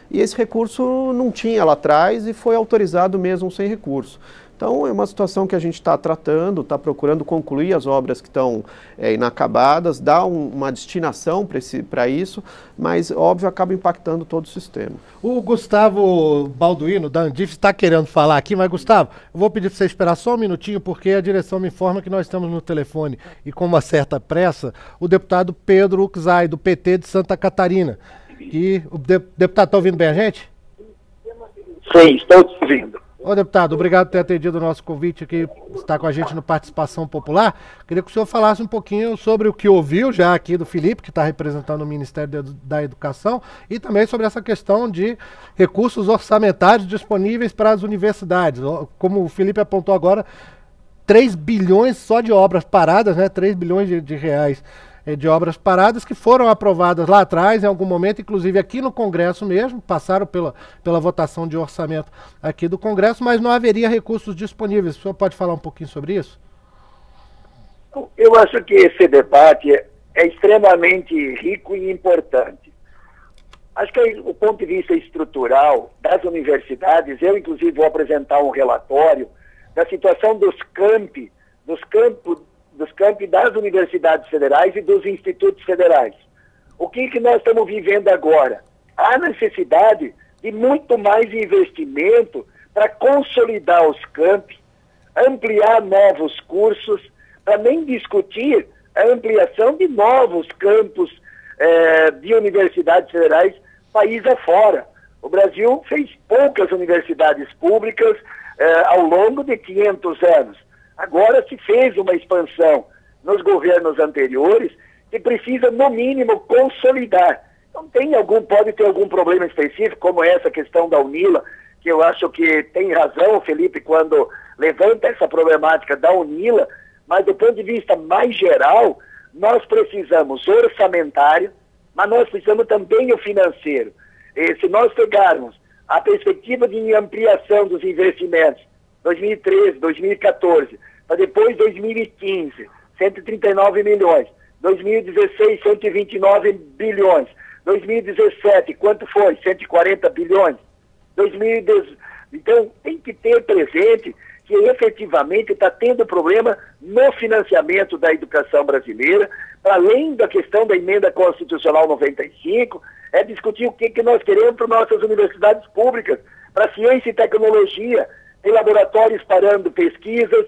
E esse recurso não tinha lá atrás e foi autorizado mesmo sem recurso. Então, é uma situação que a gente está tratando, está procurando concluir as obras que estão inacabadas, dar uma destinação para isso, mas, óbvio, acaba impactando todo o sistema. O Gustavo Balduino, da Andif, está querendo falar aqui, mas, Gustavo, eu vou pedir para você esperar só um minutinho, porque a direção me informa que nós estamos no telefone e com uma certa pressa, o deputado Pedro Uczai, do PT de Santa Catarina. E o deputado está ouvindo bem a gente? Sim, estou te ouvindo. Ô, deputado, obrigado por ter atendido o nosso convite aqui, estar com a gente no Participação Popular. Queria que o senhor falasse um pouquinho sobre o que ouviu já aqui do Felipe, que está representando o Ministério da Educação, e também sobre essa questão de recursos orçamentários disponíveis para as universidades. Como o Felipe apontou agora, 3 bilhões só de obras paradas, né? 3 bilhões de reais de obras paradas que foram aprovadas lá atrás, em algum momento, inclusive aqui no Congresso mesmo, passaram pela votação de orçamento aqui do Congresso, mas não haveria recursos disponíveis. O senhor pode falar um pouquinho sobre isso? Eu acho que esse debate é extremamente rico e importante. Acho que o ponto de vista estrutural das universidades, eu inclusive vou apresentar um relatório da situação dos campi das universidades federais e dos institutos federais. O que nós estamos vivendo agora? Há necessidade de muito mais investimento para consolidar os campi, ampliar novos cursos, também discutir a ampliação de novos campos de universidades federais país afora. O Brasil fez poucas universidades públicas ao longo de 500 anos. Agora se fez uma expansão nos governos anteriores que precisa, no mínimo, consolidar. Então pode ter algum problema específico, como essa questão da UNILA, que eu acho que tem razão, Felipe, quando levanta essa problemática da UNILA, mas do ponto de vista mais geral, nós precisamos orçamentário, mas nós precisamos também o financeiro. E se nós pegarmos a perspectiva de ampliação dos investimentos, 2013, 2014, para depois 2015, 139 milhões, 2016, 129 bilhões, 2017, quanto foi? 140 bilhões, 2018. Então, tem que ter presente que efetivamente está tendo problema no financiamento da educação brasileira, para além da questão da emenda constitucional 95, é discutir o que nós queremos para nossas universidades públicas, para ciência e tecnologia. Tem laboratórios parando pesquisas,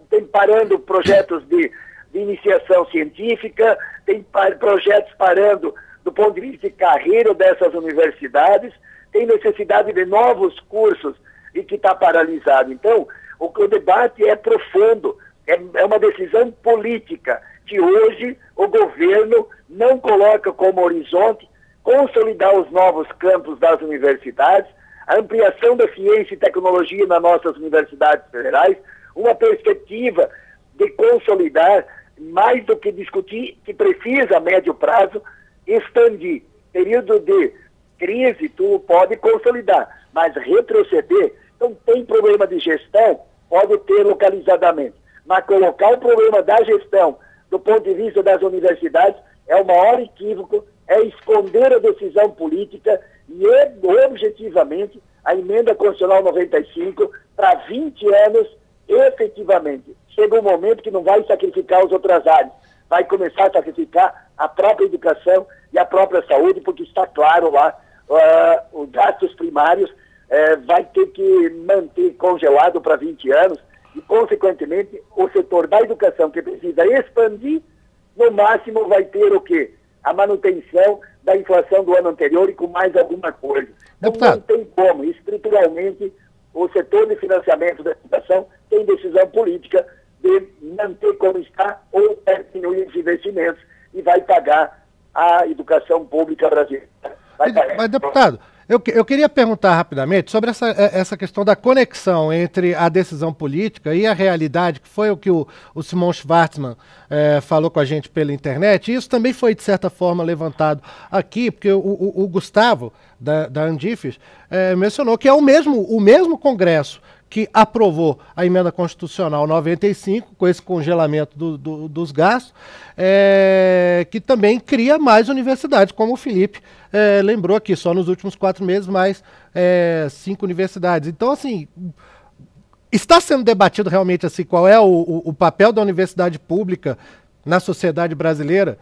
tem parando projetos de iniciação científica, tem projetos parando do ponto de vista de carreira dessas universidades, tem necessidade de novos cursos e que está paralisado. Então, o debate é profundo, é uma decisão política que hoje o governo não coloca como horizonte consolidar os novos campos das universidades, a ampliação da ciência e tecnologia nas nossas universidades federais, uma perspectiva de consolidar, mais do que discutir, que precisa a médio prazo expandir. Período de crise, tu pode consolidar, mas retroceder, então tem problema de gestão, pode ter localizadamente, mas colocar o problema da gestão do ponto de vista das universidades é o maior equívoco, é esconder a decisão política e objetivamente a emenda constitucional 95 para 20 anos efetivamente. Chega um momento que não vai sacrificar as outras áreas, vai começar a sacrificar a própria educação e a própria saúde, porque está claro lá, os gastos primários vai ter que manter congelado para 20 anos e, consequentemente, o setor da educação, que precisa expandir, no máximo vai ter o quê? A manutenção da inflação do ano anterior e com mais alguma coisa. Então não tem como, estruturalmente, o setor de financiamento da educação tem decisão política de manter como está ou diminuir os investimentos e vai pagar a educação pública brasileira. Mas, deputado, eu queria perguntar rapidamente sobre essa questão da conexão entre a decisão política e a realidade, que foi o que o Simon Schwartzman falou com a gente pela internet. E isso também foi, de certa forma, levantado aqui, porque o Gustavo, da Andifes, mencionou que é o mesmo Congresso que aprovou a emenda constitucional 95, com esse congelamento dos gastos, que também cria mais universidades, como o Felipe lembrou aqui, só nos últimos 4 meses mais 5 universidades. Então, assim, Está sendo debatido realmente assim qual é o papel da universidade pública na sociedade brasileira,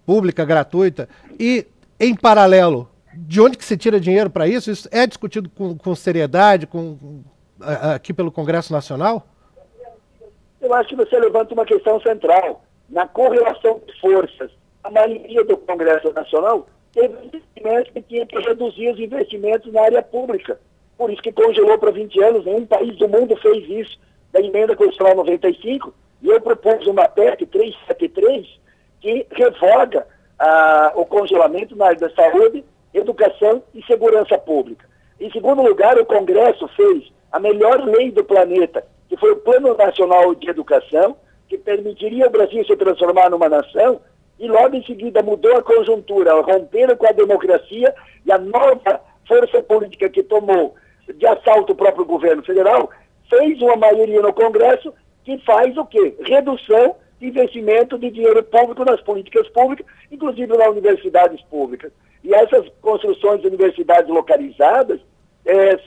pública, gratuita, e em paralelo, de onde que se tira dinheiro para isso? Isso é discutido com seriedade aqui pelo Congresso Nacional? Eu acho que você levanta uma questão central. Na correlação de forças, a maioria do Congresso Nacional teve investimentos que tinha que reduzir os investimentos na área pública. Por isso que congelou para 20 anos, nenhum país do mundo fez isso. Da emenda constitucional 95, e eu propus uma PEC 373 que revoga o congelamento na área da saúde, educação e segurança pública. Em segundo lugar, o Congresso fez a melhor lei do planeta, que foi o Plano Nacional de Educação, que permitiria o Brasil se transformar numa nação, e logo em seguida mudou a conjuntura, romperam com a democracia, e a nova força política que tomou de assalto o próprio governo federal fez uma maioria no Congresso que faz o quê? Redução de investimento de dinheiro público nas políticas públicas, inclusive nas universidades públicas. E essas construções de universidades localizadas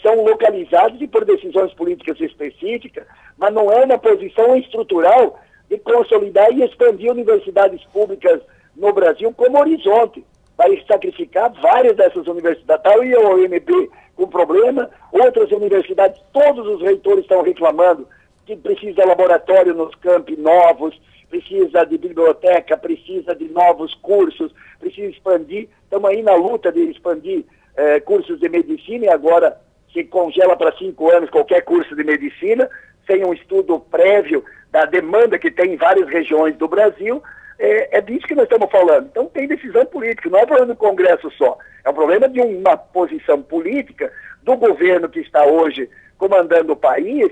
são localizadas e por decisões políticas específicas, mas não é uma posição estrutural de consolidar e expandir universidades públicas no Brasil como horizonte. Vai sacrificar várias dessas universidades. Tal e a UNB com problema, outras universidades, todos os reitores estão reclamando que precisa de laboratório nos campi novos, precisa de biblioteca, precisa de novos cursos, precisa expandir. Estamos aí na luta de expandir cursos de medicina, e agora se congela para 5 anos qualquer curso de medicina, sem um estudo prévio da demanda que tem em várias regiões do Brasil. É disso que nós estamos falando. Então tem decisão política, não é problema do Congresso só, é um problema de uma posição política do governo que está hoje comandando o país,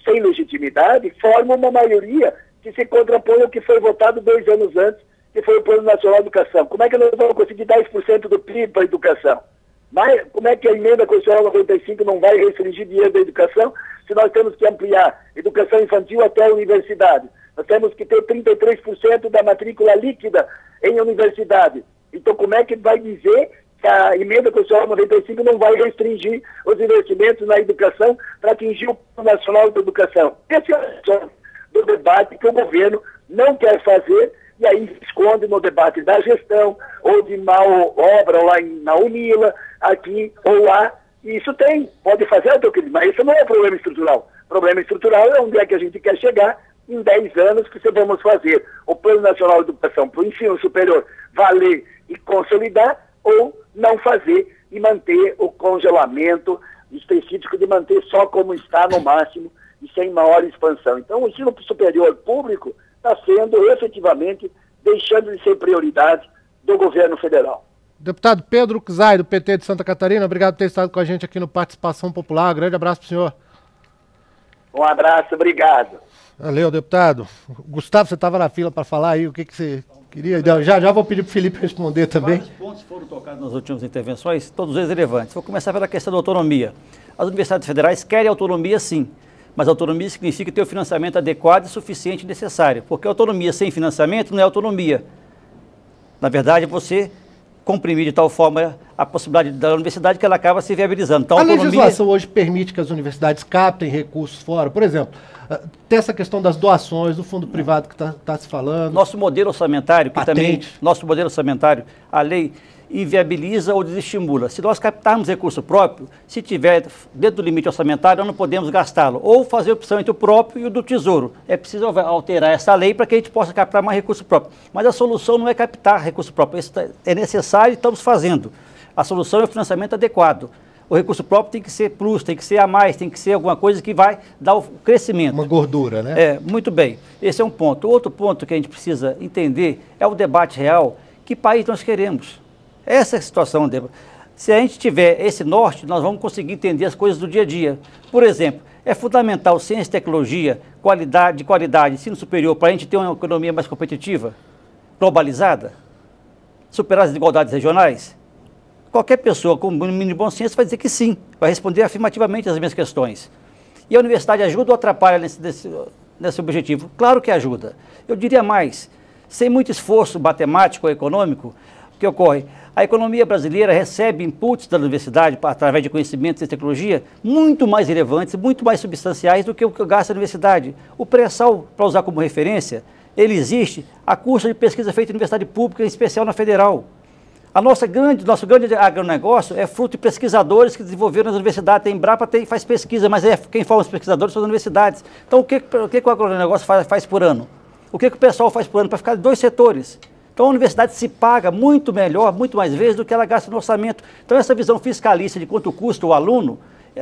sem legitimidade, forma uma maioria que se contrapõe ao que foi votado 2 anos antes, que foi o Plano Nacional de Educação. Como é que nós vamos conseguir 10% do PIB para a educação? Mas como é que a emenda constitucional 95 não vai restringir dinheiro da educação, se nós temos que ampliar educação infantil até a universidade? Nós temos que ter 33% da matrícula líquida em universidade. Então, como é que vai dizer que a emenda constitucional 95 não vai restringir os investimentos na educação para atingir o Plano Nacional de Educação? Esse é o som do debate que o governo não quer fazer, e aí esconde no debate da gestão, ou de mal obra lá na Unila, aqui ou lá. E isso pode fazer o que mas isso não é problema estrutural. O problema estrutural é onde é que a gente quer chegar em 10 anos, que vamos fazer o Plano Nacional de Educação para o ensino superior valer e consolidar, ou não fazer e manter o congelamento específico de manter só como está no máximo e sem maior expansão. Então o ensino superior público está sendo efetivamente deixando de ser prioridade do governo federal. Deputado Pedro Czai, do PT de Santa Catarina, obrigado por ter estado com a gente aqui no Participação Popular. Grande abraço para o senhor. Um abraço, obrigado. Valeu, deputado. Gustavo, você estava na fila para falar aí o que você queria. Já vou pedir para o Felipe responder também. Vários pontos foram tocados nas últimas intervenções, todos eles relevantes. Vou começar pela questão da autonomia. As universidades federais querem autonomia, sim, mas autonomia significa ter o financiamento adequado e suficiente e necessário, porque autonomia sem financiamento não é autonomia. Na verdade, você comprimir de tal forma a possibilidade da universidade que ela acaba se viabilizando. Então, a legislação hoje permite que as universidades captem recursos fora. Por exemplo, tem essa questão das doações, do fundo privado que está se falando. Nosso modelo orçamentário, que também, nosso modelo orçamentário, a lei inviabiliza ou desestimula. Se nós captarmos recurso próprio, se tiver dentro do limite orçamentário, nós não podemos gastá-lo. Ou fazer opção entre o próprio e o do Tesouro. É preciso alterar essa lei para que a gente possa captar mais recurso próprio. Mas a solução não é captar recurso próprio. Isso é necessário e estamos fazendo. A solução é o financiamento adequado. O recurso próprio tem que ser plus, tem que ser a mais, tem que ser alguma coisa que vai dar o crescimento. Uma gordura, né? Muito bem. Esse é um ponto. Outro ponto que a gente precisa entender é o debate real. Que país nós queremos? Essa é a situação. Se a gente tiver esse norte, nós vamos conseguir entender as coisas do dia a dia. Por exemplo, é fundamental ciência e tecnologia, qualidade, ensino superior, para a gente ter uma economia mais competitiva, globalizada, superar as desigualdades regionais? Qualquer pessoa com mínimo de bom senso vai dizer que sim, vai responder afirmativamente às minhas questões. E a universidade ajuda ou atrapalha nesse objetivo? Claro que ajuda. Eu diria mais, sem muito esforço matemático ou econômico, o que ocorre? A economia brasileira recebe inputs da universidade, através de conhecimentos e tecnologia, muito mais relevantes, muito mais substanciais do que o que gasta a universidade. O pré-sal, para usar como referência, ele existe a custo de pesquisa feita em universidade pública, em especial na federal. Nosso grande agronegócio é fruto de pesquisadores que desenvolveram nas universidades. A Embrapa faz pesquisa, mas quem forma os pesquisadores são as universidades. Então, o que o agronegócio faz por ano? O que o pessoal faz por ano para ficar em 2 setores? Então, a universidade se paga muito melhor, muito mais vezes do que ela gasta no orçamento. Então, essa visão fiscalista de quanto custa o aluno,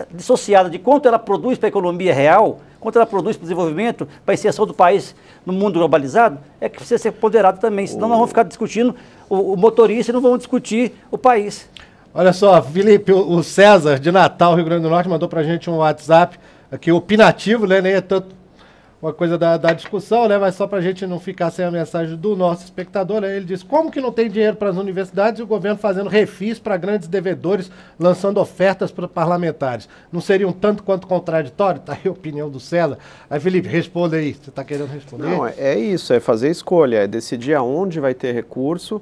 dissociada de quanto ela produz para a economia real, quanto ela produz para o desenvolvimento, para a inserção do país no mundo globalizado, é que precisa ser ponderado também. Senão, nós vamos ficar discutindo o motorista e não vamos discutir o país. Olha só, Felipe, o César, de Natal, Rio Grande do Norte, mandou para a gente um WhatsApp aqui, opinativo, né? Nem é tanto uma coisa da discussão, né? Mas só para a gente não ficar sem a mensagem do nosso espectador, né? Ele diz, como que não tem dinheiro para as universidades e o governo fazendo refis para grandes devedores, lançando ofertas para parlamentares? Não seria um tanto quanto contraditório? Tá aí a opinião do César. Aí, Felipe, responda aí. Você está querendo responder? Não, é isso, é fazer escolha, é decidir aonde vai ter recurso,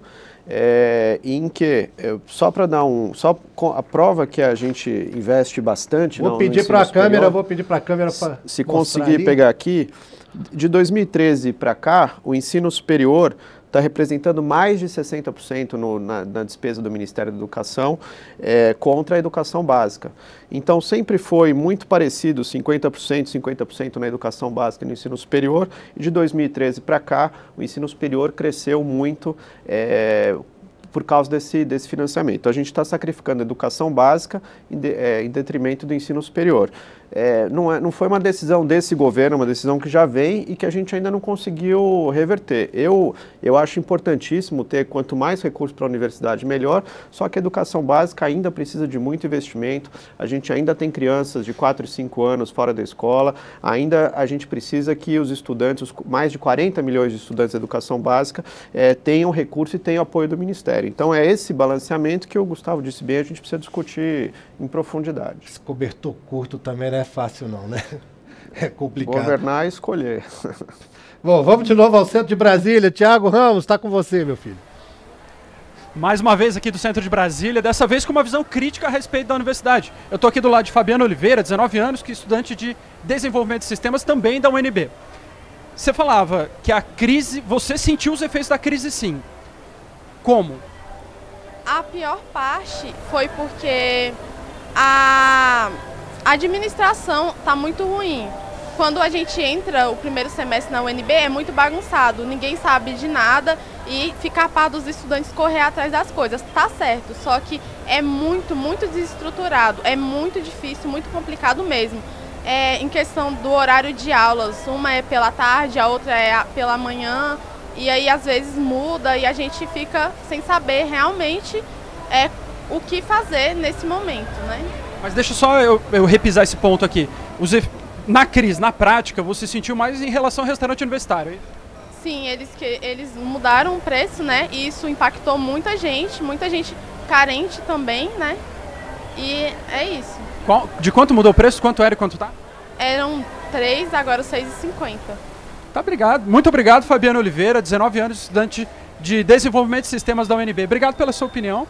em que, só para dar a prova que a gente investe bastante. Vou pedir para a câmera para se conseguir pegar aqui, de 2013 para cá, o ensino superior está representando mais de 60% na despesa do Ministério da Educação contra a educação básica. Então, sempre foi muito parecido, 50% na educação básica e no ensino superior, e de 2013 para cá, o ensino superior cresceu muito por causa desse financiamento. Então, a gente está sacrificando a educação básica em detrimento do ensino superior. Não foi uma decisão desse governo, uma decisão que já vem e que a gente ainda não conseguiu reverter. Eu acho importantíssimo ter quanto mais recursos para a universidade, melhor, só que a educação básica ainda precisa de muito investimento, a gente ainda tem crianças de 4 e 5 anos fora da escola, ainda a gente precisa que os estudantes, mais de 40 milhões de estudantes de educação básica, tenham recurso e tenham apoio do Ministério. Então é esse balanceamento que o Gustavo disse bem, a gente precisa discutir em profundidade. Esse cobertor curto também não é fácil não, né? É complicado. Governar e escolher. Bom, vamos de novo ao centro de Brasília. Tiago Ramos, está com você, meu filho. Mais uma vez aqui do centro de Brasília, dessa vez com uma visão crítica a respeito da universidade. Eu estou aqui do lado de Fabiano Oliveira, 19 anos, que é estudante de desenvolvimento de sistemas também da UNB. Você falava que a crise, você sentiu os efeitos da crise sim. Como? A pior parte foi porque a administração está muito ruim. Quando a gente entra o primeiro semestre na UNB é muito bagunçado, ninguém sabe de nada e fica a par dos estudantes correr atrás das coisas. Tá certo, só que é muito desestruturado, é muito difícil, muito complicado mesmo. Em questão do horário de aulas, uma é pela tarde, a outra é pela manhã, e aí às vezes muda e a gente fica sem saber realmente o que fazer nesse momento, né? Mas deixa só eu repisar esse ponto aqui. Na crise, na prática, você sentiu mais em relação ao restaurante universitário, hein? Sim, eles mudaram o preço, né? E isso impactou muita gente carente também, né? E é isso. De quanto mudou o preço? Quanto era e quanto tá? Eram 3, agora 6,50. Tá, obrigado. Muito obrigado, Fabiano Oliveira, 19 anos, estudante de desenvolvimento de sistemas da UNB. Obrigado pela sua opinião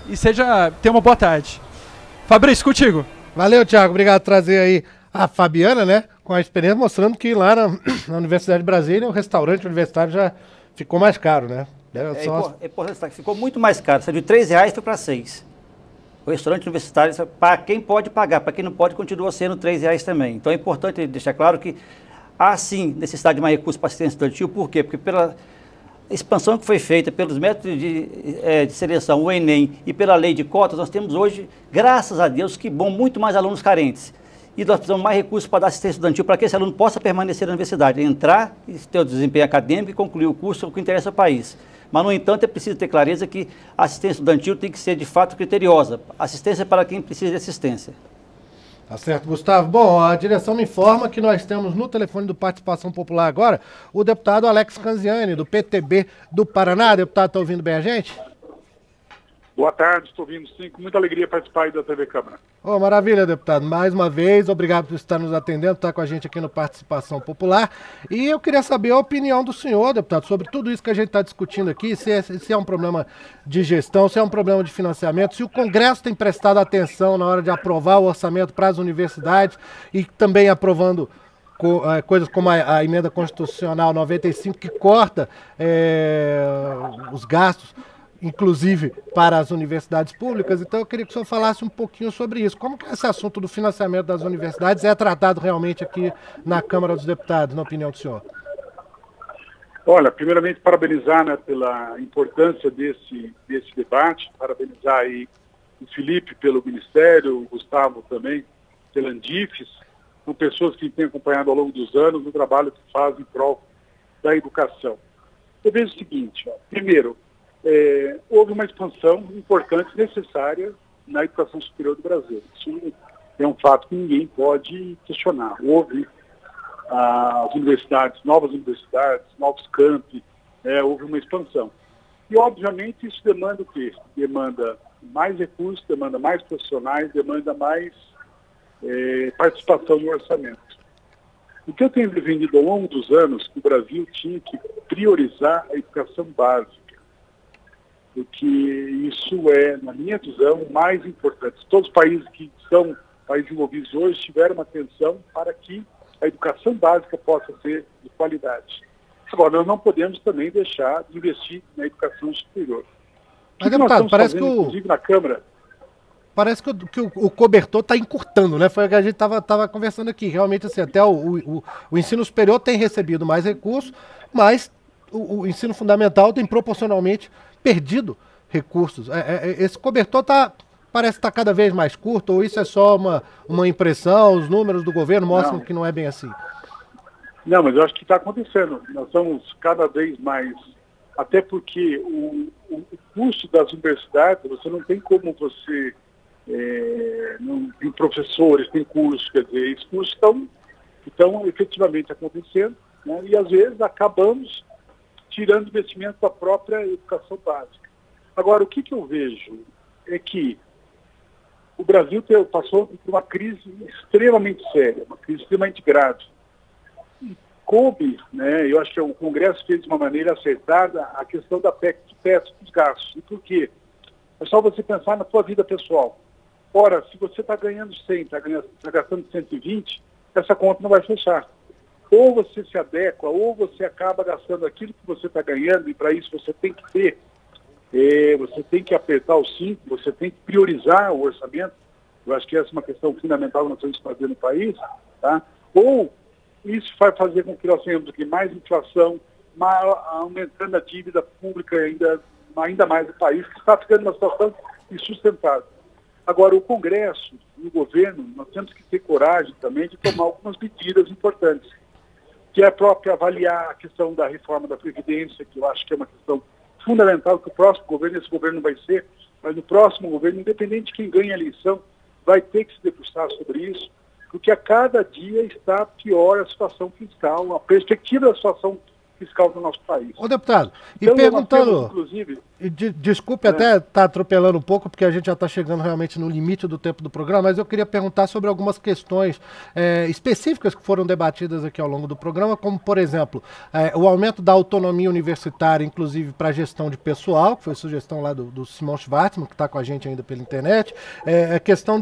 e tenha uma boa tarde. Fabrício, contigo. Valeu, Thiago. Obrigado por trazer aí a Fabiana, né? Com a experiência mostrando que lá na Universidade de Brasília o restaurante universitário já ficou mais caro, né? Ficou muito mais caro. Saiu de R$3 foi para 6. O restaurante universitário, para quem pode pagar, para quem não pode, continua sendo R$3 também. Então é importante deixar claro que há sim necessidade de mais recursos para assistência estudantil. Por quê? Porque pela expansão que foi feita pelos métodos de seleção, o Enem, e pela lei de cotas, nós temos hoje, graças a Deus, que bom, muito mais alunos carentes. E nós precisamos mais recursos para dar assistência estudantil para que esse aluno possa permanecer na universidade, entrar e ter o desempenho acadêmico e concluir o curso que interessa ao país. Mas, no entanto, é preciso ter clareza que a assistência estudantil tem que ser, de fato, criteriosa. Assistência para quem precisa de assistência. Tá certo, Gustavo. Bom, a direção me informa que nós temos no telefone do Participação Popular agora o deputado Alex Canziani, do PTB do Paraná. Deputado, está ouvindo bem a gente? Boa tarde, estou vindo sim, com muita alegria participar aí da TV Câmara. Oh, maravilha, deputado. Mais uma vez, obrigado por estar nos atendendo, estar com a gente aqui no Participação Popular. E eu queria saber a opinião do senhor, deputado, sobre tudo isso que a gente está discutindo aqui, se é um problema de gestão, se é um problema de financiamento, se o Congresso tem prestado atenção na hora de aprovar o orçamento para as universidades e também aprovando coisas como a emenda constitucional 95, que corta os gastos, inclusive para as universidades públicas. Então eu queria que o senhor falasse um pouquinho sobre isso. Como que esse assunto do financiamento das universidades é tratado realmente aqui na Câmara dos Deputados, na opinião do senhor? Olha, primeiramente parabenizar, né, pela importância desse debate, parabenizar aí o Felipe pelo Ministério, o Gustavo também pela Andifes. São pessoas que têm acompanhado ao longo dos anos o trabalho que fazem em prol da educação. Eu vejo o seguinte, primeiro, houve uma expansão importante, necessária na educação superior do Brasil. Isso é um fato que ninguém pode questionar. Houve as universidades, novos campi, houve uma expansão. E, obviamente, isso demanda o quê? Demanda mais recursos, demanda mais profissionais, demanda mais participação no orçamento. O que eu tenho defendido ao longo dos anos, que o Brasil tinha que priorizar a educação básica, porque isso é, na minha visão, o mais importante. Todos os países que são países envolvidos hoje tiveram uma atenção para que a educação básica possa ser de qualidade. Agora, nós não podemos também deixar de investir na educação superior. Mas, deputado, parece que inclusive na Câmara... Parece que o cobertor está encurtando, né? Foi o que a gente estava conversando aqui. Realmente, assim, até o ensino superior tem recebido mais recursos, mas o ensino fundamental tem proporcionalmente perdido recursos. Esse cobertor parece estar cada vez mais curto, ou isso é só uma impressão? Os números do governo mostram que não é bem assim. Não, mas eu acho que está acontecendo. Nós estamos cada vez mais... Até porque o custo das universidades, você não tem como você... não tem professores, tem cursos, quer dizer, esses cursos estão efetivamente acontecendo, né, e às vezes acabamos tirando investimento da própria educação básica. Agora, o que eu vejo é que o Brasil passou por uma crise extremamente séria, uma crise extremamente grave. E coube, né, eu acho que o Congresso fez de uma maneira acertada a questão da PEC de teto dos gastos. E por quê? É só você pensar na sua vida pessoal. Ora, se você está ganhando 100, está gastando 120, essa conta não vai fechar. Ou você se adequa, ou você acaba gastando aquilo que você está ganhando, e para isso você tem que ter, você tem que apertar o cinto, você tem que priorizar o orçamento. Eu acho que essa é uma questão fundamental que nós temos que fazer no país. Tá? Ou isso vai fazer com que nós tenhamos mais inflação, aumentando a dívida pública ainda mais do país, que está ficando numa situação insustentável. Agora, o Congresso e o governo, nós temos que ter coragem também de tomar algumas medidas importantes, que é a própria avaliar a questão da reforma da Previdência, que eu acho que é uma questão fundamental, que o próximo governo, esse governo vai ser, mas no próximo governo, independente de quem ganha a eleição, vai ter que se debruçar sobre isso, porque a cada dia está pior a situação fiscal, a perspectiva da situação fiscal do nosso país. Ô, deputado, então, e perguntando, inclusive... Desculpe até estar atropelando um pouco, porque a gente já está chegando realmente no limite do tempo do programa, mas eu queria perguntar sobre algumas questões específicas que foram debatidas aqui ao longo do programa, como, por exemplo, o aumento da autonomia universitária, inclusive para a gestão de pessoal, que foi sugestão lá do Simão Schwartzman, que está com a gente ainda pela internet, a questão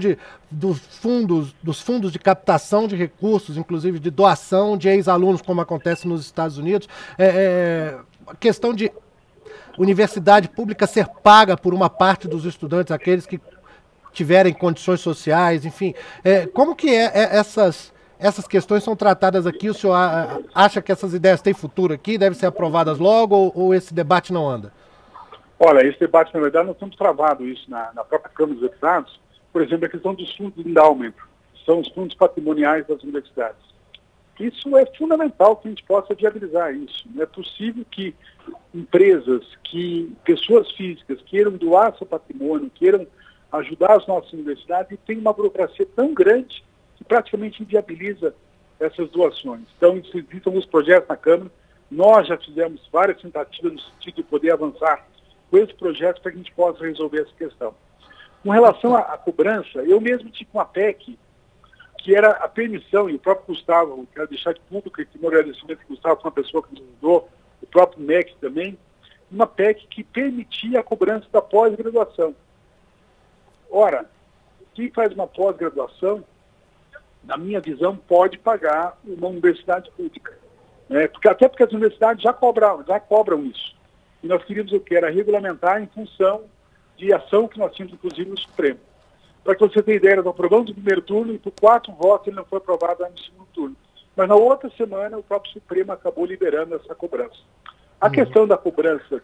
dos fundos de captação de recursos, inclusive de doação de ex-alunos, como acontece nos Estados Unidos, a questão de universidade pública ser paga por uma parte dos estudantes, aqueles que tiverem condições sociais, enfim. Como que essas questões são tratadas aqui? O senhor acha que essas ideias têm futuro aqui, devem ser aprovadas logo, ou esse debate não anda? Olha, esse debate, na verdade, nós temos travado isso na própria Câmara dos Deputados. Por exemplo, a questão dos fundos de endowment, são os fundos patrimoniais das universidades. Isso é fundamental que a gente possa viabilizar isso. Não é possível que empresas, que pessoas físicas queiram doar seu patrimônio, queiram ajudar as nossas universidades e tenham uma burocracia tão grande que praticamente inviabiliza essas doações. Então, existem alguns projetos na Câmara. Nós já fizemos várias tentativas no sentido de poder avançar com esse projeto para que a gente possa resolver essa questão. Com relação à cobrança, eu mesmo tive uma PEC que era a permissão, e o próprio Gustavo, quero deixar de público aqui meu agradecimento, que o Gustavo foi uma pessoa que nos ajudou, o próprio MEC também, uma PEC que permitia a cobrança da pós-graduação. Ora, quem faz uma pós-graduação, na minha visão, pode pagar uma universidade pública. Né? Até porque as universidades já cobram isso. E nós queríamos o que? Era regulamentar em função de ação que nós tínhamos, inclusive, no Supremo. Para que você tenha ideia, nós aprovamos no primeiro turno e por 4 votos ele não foi aprovado no segundo turno. Mas na outra semana o próprio Supremo acabou liberando essa cobrança. A questão da cobrança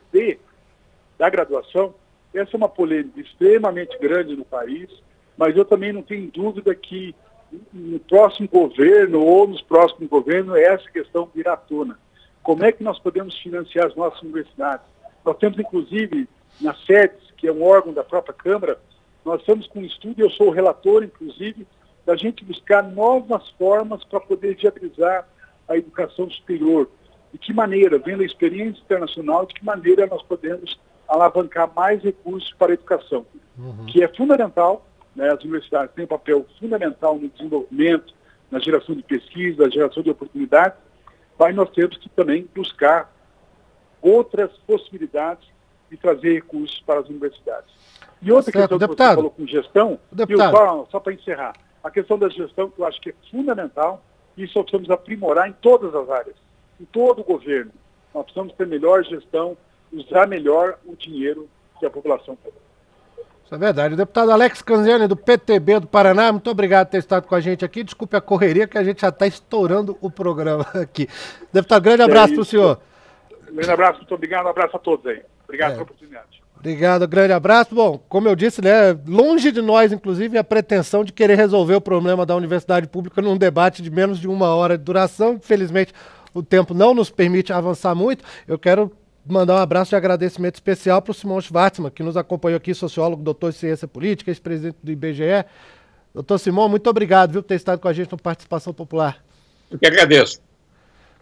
da graduação, essa é uma polêmica extremamente grande no país, mas eu também não tenho dúvida que no próximo governo ou nos próximos governos essa questão virá à tona. Como é que nós podemos financiar as nossas universidades? Nós temos, inclusive, na SEDES, que é um órgão da própria Câmara, nós estamos com um estudo, eu sou o relator, inclusive, da gente buscar novas formas para poder viabilizar a educação superior. De que maneira, vendo a experiência internacional, de que maneira nós podemos alavancar mais recursos para a educação, que é fundamental, né? As universidades têm um papel fundamental no desenvolvimento, na geração de pesquisa, na geração de oportunidades, mas nós temos que também buscar outras possibilidades de trazer recursos para as universidades. E outra questão que você falou com gestão, só para encerrar, a questão da gestão que eu acho que é fundamental, e isso nós precisamos aprimorar em todas as áreas, em todo o governo. Nós precisamos ter melhor gestão, usar melhor o dinheiro que a população tem. Isso é verdade. O deputado Alex Canziani, do PTB do Paraná, muito obrigado por ter estado com a gente aqui. Desculpe a correria, que a gente já está estourando o programa aqui. Deputado, grande abraço para o senhor. Grande abraço, muito obrigado. Um abraço a todos aí. Obrigado pela oportunidade. Obrigado, grande abraço. Bom, como eu disse, né, longe de nós, inclusive, a pretensão de querer resolver o problema da universidade pública num debate de menos de 1 hora de duração. Infelizmente, o tempo não nos permite avançar muito. Eu quero mandar um abraço de agradecimento especial para o Simão Schwartzman, que nos acompanhou aqui, sociólogo, doutor em ciência política, ex-presidente do IBGE. Doutor Simão, muito obrigado, viu, por ter estado com a gente no Participação Popular. Eu que agradeço.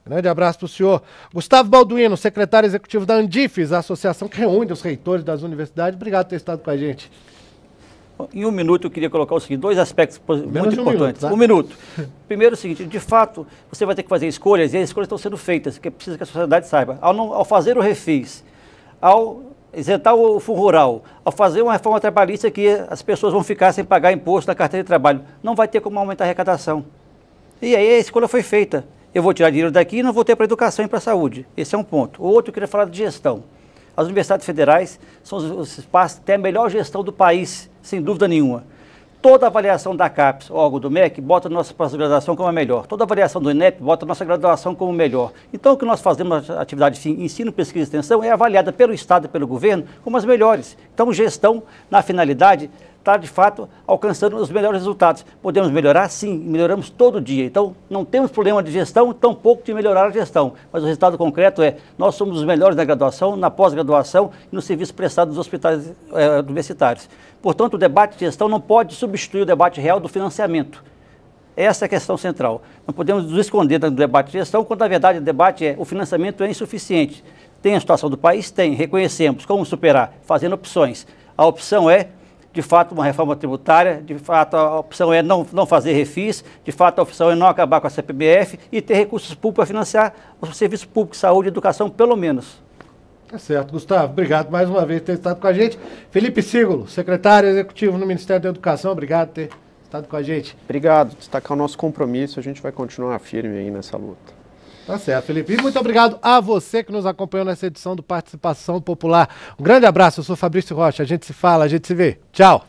Grande abraço para o senhor. Gustavo Balduino, secretário executivo da Andifes, a associação que reúne os reitores das universidades. Obrigado por ter estado com a gente. Em 1 minuto eu queria colocar o seguinte, 2 aspectos muito importantes. 1 minuto. Primeiro é o seguinte, de fato, você vai ter que fazer escolhas, e as escolhas estão sendo feitas, que precisa que a sociedade saiba. Ao fazer o refis, ao isentar o fundo rural, ao fazer uma reforma trabalhista que as pessoas vão ficar sem pagar imposto na carteira de trabalho, não vai ter como aumentar a arrecadação. E aí a escolha foi feita. Eu vou tirar dinheiro daqui e não vou ter para a educação e para a saúde. Esse é um ponto. O outro, eu queria falar de gestão. As universidades federais são os espaços que têm a melhor gestão do país, sem dúvida nenhuma. Toda avaliação da CAPES, órgão do MEC, bota a nossa pós-graduação como a melhor. Toda avaliação do INEP bota a nossa graduação como melhor. Então, o que nós fazemos na atividade de ensino, pesquisa e extensão é avaliada pelo Estado e pelo governo como as melhores. Então, gestão, na finalidade, está, de fato, alcançando os melhores resultados. Podemos melhorar? Sim, melhoramos todo dia. Então, não temos problema de gestão, tampouco de melhorar a gestão. Mas o resultado concreto é, nós somos os melhores na graduação, na pós-graduação e no serviço prestado nos hospitais universitários. Portanto, o debate de gestão não pode substituir o debate real do financiamento. Essa é a questão central. Não podemos nos esconder do debate de gestão, quando, na verdade, o debate o financiamento é insuficiente. Tem a situação do país? Tem. Reconhecemos. Como superar? Fazendo opções. A opção é, de fato, uma reforma tributária, de fato, a opção é não fazer refis, de fato, a opção é não acabar com a CPMF e ter recursos públicos para financiar o serviço público, saúde e educação, pelo menos. Tá certo, Gustavo. Obrigado mais uma vez por ter estado com a gente. Felipe Sígulo, secretário executivo no Ministério da Educação, obrigado por ter estado com a gente. Obrigado. Destacar o nosso compromisso, a gente vai continuar firme aí nessa luta. Tá certo, Felipe. E muito obrigado a você que nos acompanhou nessa edição do Participação Popular. Um grande abraço, eu sou Fabrício Rocha. A gente se fala, a gente se vê. Tchau.